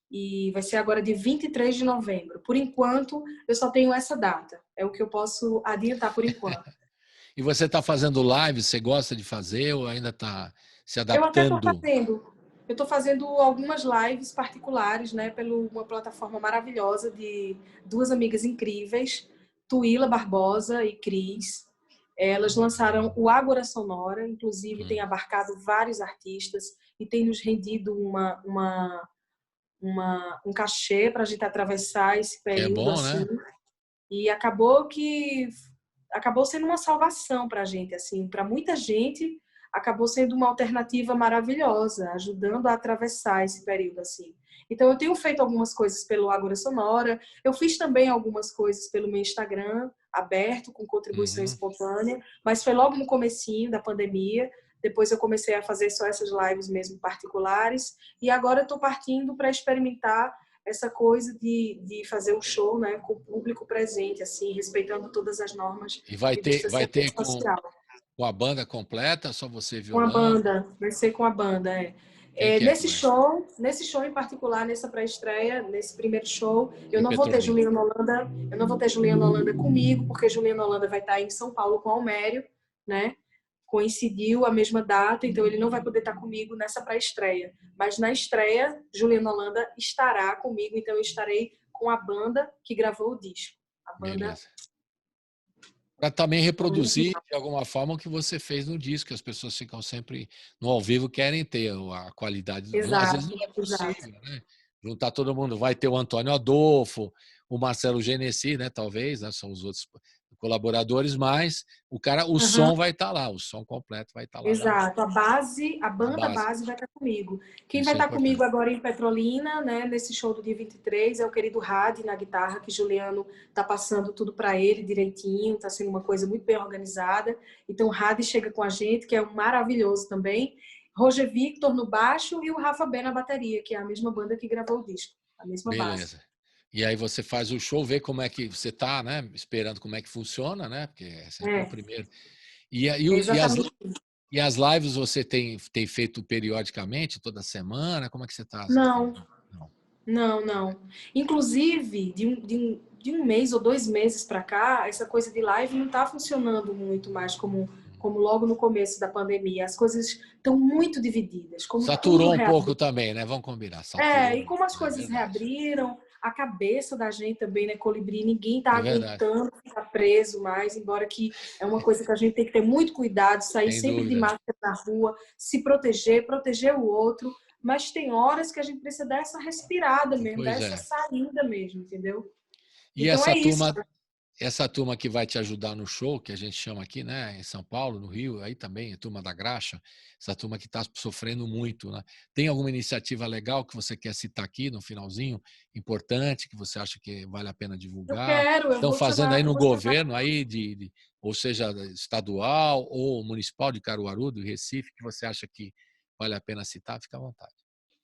E vai ser agora de 23 de novembro. Por enquanto, eu só tenho essa data. É o que eu posso adiantar por enquanto. E você está fazendo live? Você gosta de fazer ou ainda está se adaptando? Eu até estou fazendo. Eu estou fazendo algumas lives particulares, né, pela uma plataforma maravilhosa de duas amigas incríveis, Tuíla Barbosa e Cris. Elas lançaram o Ágora Sonora, inclusive tem abarcado vários artistas e tem nos rendido um cachê para a gente atravessar esse período. Bom, assim. Né? E acabou sendo uma salvação para a gente, assim, para muita gente. Acabou sendo uma alternativa maravilhosa, ajudando a atravessar esse período assim. Então, eu tenho feito algumas coisas pelo Ágora Sonora, eu fiz também algumas coisas pelo meu Instagram, aberto, com contribuição espontânea, mas foi logo no comecinho da pandemia. Depois eu comecei a fazer só essas lives mesmo particulares, e agora eu estou partindo para experimentar essa coisa de fazer um show, né, com o público presente, assim, respeitando todas as normas E vai de vai ter distanciamento social. com a banda completa, só você Com a violando? banda, vai ser com a banda, é. Quem que é que vai? Nesse show em particular, nessa pré-estreia, nesse primeiro show, eu Em não vou ter Petrolina. Juliana Holanda, eu não vou ter Juliana Holanda comigo, porque Juliana Holanda vai estar em São Paulo com Almério, né? Coincidiu a mesma data, então ele não vai poder estar comigo nessa pré-estreia. Mas na estreia, Juliana Holanda estará comigo, então eu estarei com a banda que gravou o disco. A banda. Beleza. Para também reproduzir de alguma forma o que você fez no disco, que as pessoas ficam sempre no ao vivo, querem ter a qualidade. Às vezes não é possível, né? Juntar todo mundo. Vai ter o Antônio Adolfo, o Marcelo Genesi, né? Talvez, né? São os outros colaboradores, mas o som vai estar lá, o som completo vai estar lá. Exato, a banda base vai estar comigo. Quem Isso vai é estar importante. comigo agora em Petrolina, né, nesse show do dia 23, é o querido Hadi na guitarra, que Juliano tá passando tudo para ele direitinho, tá sendo uma coisa muito bem organizada. Então o Hadi chega com a gente, que é um maravilhoso também. Roger Victor no baixo e o Rafa Ben na bateria, que é a mesma banda que gravou o disco, a mesma base. E aí você faz o show, vê como é que você tá, né? Esperando como é que funciona, né? Porque é sempre o primeiro. E as lives você tem feito periodicamente, toda semana? Como é que você está? Não. Inclusive, de um mês ou 2 meses para cá, essa coisa de live não está funcionando muito mais como logo no começo da pandemia. As coisas estão muito divididas. Saturou um pouco também, né? Vamos combinar. E como as coisas reabriram, a cabeça da gente também, né, Colibri, ninguém está aguentando ficar preso mais, embora que é uma coisa que a gente tem que ter muito cuidado, sair sempre de máscara na rua, se proteger o outro, mas tem horas que a gente precisa dar essa respirada mesmo, dar essa saída mesmo, entendeu? E então essa turma que vai te ajudar no show, que a gente chama aqui, né, em São Paulo, no Rio, aí também, a turma da Graxa, essa turma que está sofrendo muito, né? Tem alguma iniciativa legal que você quer citar aqui no finalzinho, importante, que você acha que vale a pena divulgar? Estão fazendo aí no governo, aí ou seja, estadual ou municipal de Caruaru, do Recife, que você acha que vale a pena citar? Fica à vontade.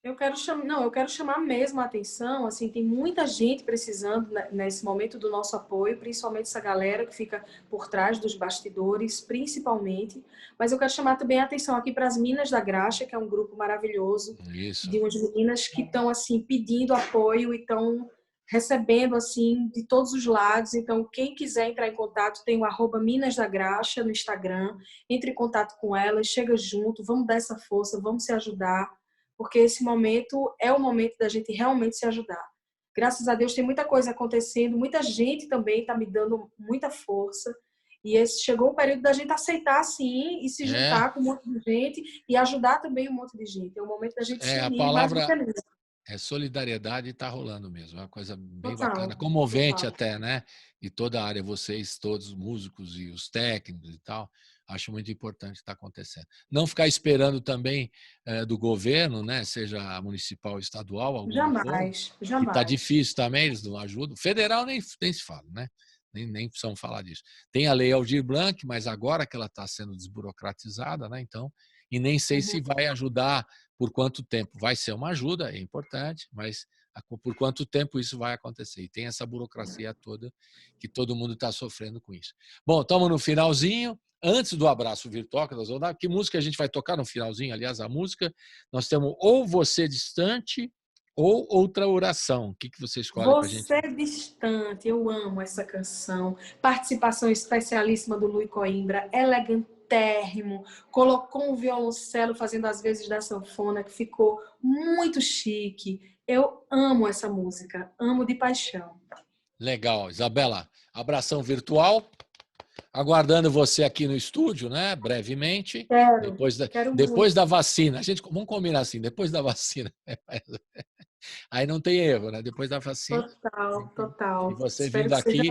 Eu quero chamar mesmo a atenção, assim, tem muita gente precisando nesse momento do nosso apoio, principalmente essa galera que fica por trás dos bastidores, principalmente, mas eu quero chamar também a atenção aqui para as Minas da Graxa, que é um grupo maravilhoso, de umas meninas que estão, assim, pedindo apoio e estão recebendo, assim, de todos os lados. Então, quem quiser entrar em contato, tem o @Minas da Graxa no Instagram, entre em contato com elas, chega junto, vamos dar essa força, vamos se ajudar, porque esse momento é o momento da gente realmente se ajudar. Graças a Deus tem muita coisa acontecendo, muita gente também está me dando muita força, e chegou o período da gente aceitar sim e se juntar com um monte de gente e ajudar também um monte de gente. É o momento da gente se unir. A palavra solidariedade, está rolando mesmo, é uma coisa bem bacana, comovente até, né? E toda a área, vocês todos os músicos e os técnicos e tal, acho muito importante o que está acontecendo. Não ficar esperando também do governo, né? Seja municipal ou estadual. Jamais. Está difícil também, eles não ajudam. Federal nem se fala, né? Nem precisamos falar disso. Tem a Lei Aldir Blanc, mas agora que ela está sendo desburocratizada, né? Então, e nem sei se vai ajudar por quanto tempo. Vai ser uma ajuda, é importante, mas por quanto tempo isso vai acontecer? E tem essa burocracia toda que todo mundo está sofrendo com isso. Bom, estamos no finalzinho. Antes do abraço virtual que nós vamos dar, que música a gente vai tocar no finalzinho? Aliás, a música, nós temos ou Você Distante ou Outra Oração. O que você escolhe para a gente? Você Distante, eu amo essa canção. Participação especialíssima do Luiz Coimbra, elegantérrimo. Colocou um violoncelo fazendo as vezes da sanfona, que ficou muito chique. Eu amo essa música, amo de paixão. Legal. Isabela, abração virtual. Aguardando você aqui no estúdio, né? Brevemente. Depois da vacina. Vamos combinar assim, depois da vacina. Aí não tem erro, né? Depois da vacina. Total. E você vindo aqui,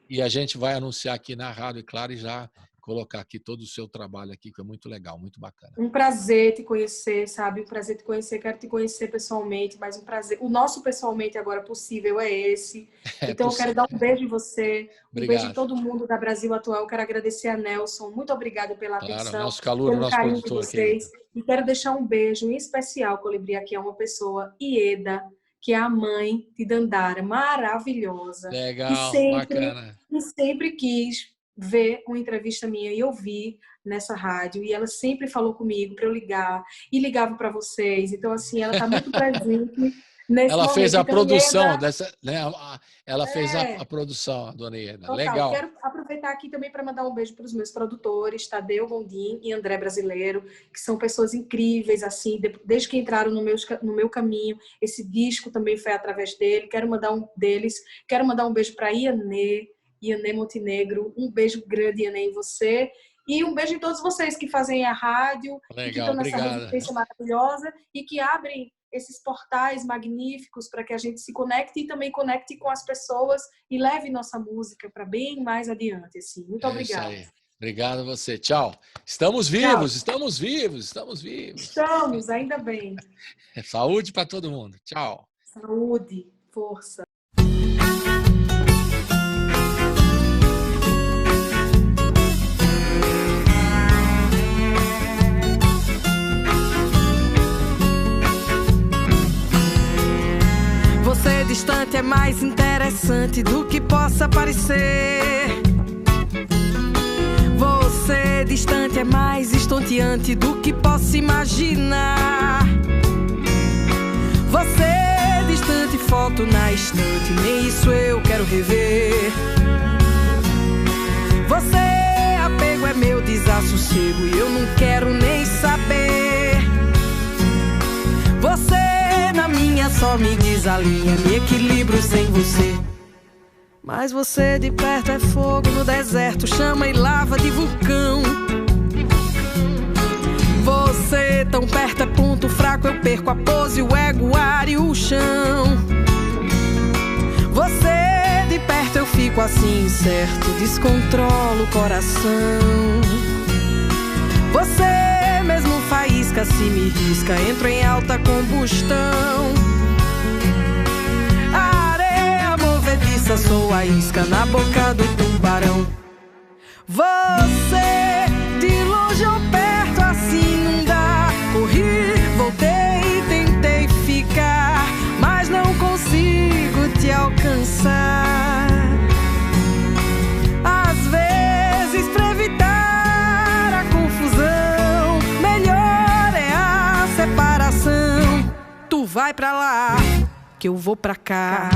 e a gente vai anunciar aqui na rádio, e claro, e já colocar aqui todo o seu trabalho aqui, que é muito legal, muito bacana. Um prazer te conhecer, sabe? Um prazer te conhecer. Quero te conhecer pessoalmente, mas um prazer. O nosso pessoalmente agora possível é esse. Então, eu quero dar um beijo em você. Um beijo em todo mundo da Brasil Atual. Eu quero agradecer a Nelson. Muito obrigada pela atenção. Nosso calor, nosso carinho produtor de vocês. E quero deixar um beijo em especial, Colibri, aqui é uma pessoa, Ieda, que é a mãe de Dandara, maravilhosa. Legal, bacana. E sempre quis ver uma entrevista minha e ouvir nessa rádio. E ela sempre falou comigo para eu ligar. E ligava para vocês. Então, assim, ela está muito presente nesse Ela momento. fez a então, produção Ieda, dessa, né? Ela fez a produção, a dona Ieda. Total. Legal. Quero aproveitar aqui também para mandar um beijo para os meus produtores, Tadeu Gondim e André Brasileiro, que são pessoas incríveis, assim, desde que entraram no meu caminho. Esse disco também foi através dele. Quero mandar um beijo para Ianê Montenegro. Um beijo grande, Ianê, em você. E um beijo em todos vocês que fazem a rádio, Legal, que estão nessa obrigado. resistência maravilhosa e que abrem esses portais magníficos para que a gente se conecte e também conecte com as pessoas e leve nossa música para bem mais adiante. Assim. Muito obrigada. Isso aí. Obrigado a você. Tchau. Estamos vivos, estamos vivos, estamos vivos. Estamos, ainda bem. Saúde para todo mundo. Tchau. Saúde, força. Você distante é mais interessante do que possa parecer. Você distante é mais estonteante do que possa imaginar. Você distante, foto na estante, nem isso eu quero rever. Você apego é meu desassossego e eu não quero nem saber. Você na minha só me desalinha, me equilibro sem você. Mas você de perto é fogo no deserto, chama e lava de vulcão. Você tão perto é ponto fraco, eu perco a pose, o ego, o ar e o chão. Você de perto eu fico assim incerto, descontrolo o coração. Você mesmo faísca, se me risca, entro em alta combustão. A areia movediça, sou a isca na boca do tubarão. Você de longe ou perto, assim não dá. Corri, voltei, tentei ficar, mas não consigo te alcançar. Às vezes, pra evitar a confusão, melhor é a separação. Tu vai pra lá, que eu vou pra cá.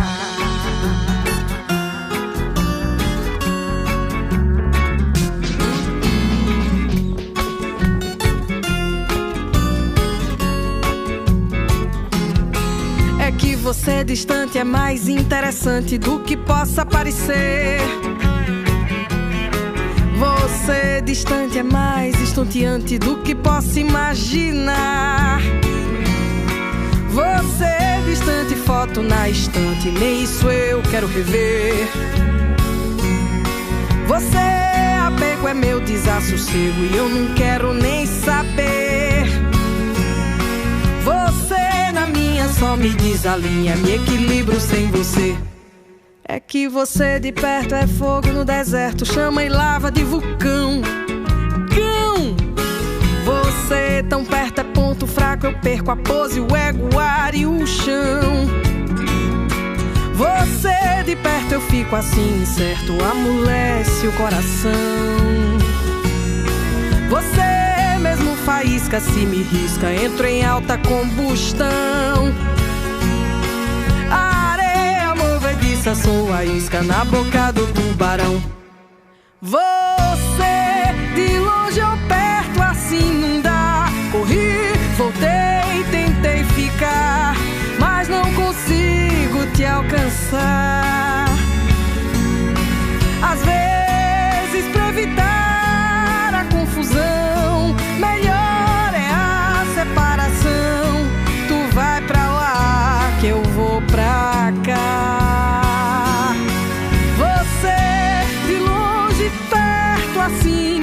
É que você distante é mais interessante do que possa parecer. Você distante é mais estonteante do que possa imaginar. Você distante, foto na estante, nem isso eu quero rever. Você apego é meu desassossego e eu não quero nem saber. Você na minha só me desalinha, me equilibro sem você. É que você de perto é fogo no deserto, chama e lava de vulcão. Cão! Você tão perto é ponto fraco, eu perco a pose, o ego, o ar e o chão. Você de perto eu fico assim incerto, amolece o coração. Você mesmo faísca, se me risca, entro em alta combustão. A areia movediça, sou a isca na boca do tubarão. Você de longe ou perto, assim não dá. Corri, voltei, tentei ficar, mas não consigo te alcançar. Às vezes, pra evitar a confusão, melhor é a separação. Tu vai pra lá, que eu vou pra cá. Você de longe, perto, assim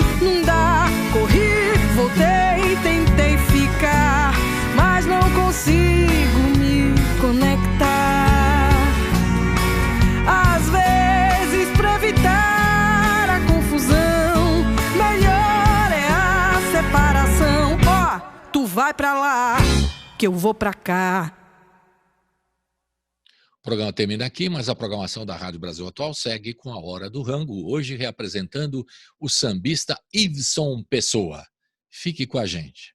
tu vai pra lá, que eu vou pra cá. O programa termina aqui, mas a programação da Rádio Brasil Atual segue com a Hora do Rango, hoje reapresentando o sambista Iveson Pessoa. Fique com a gente.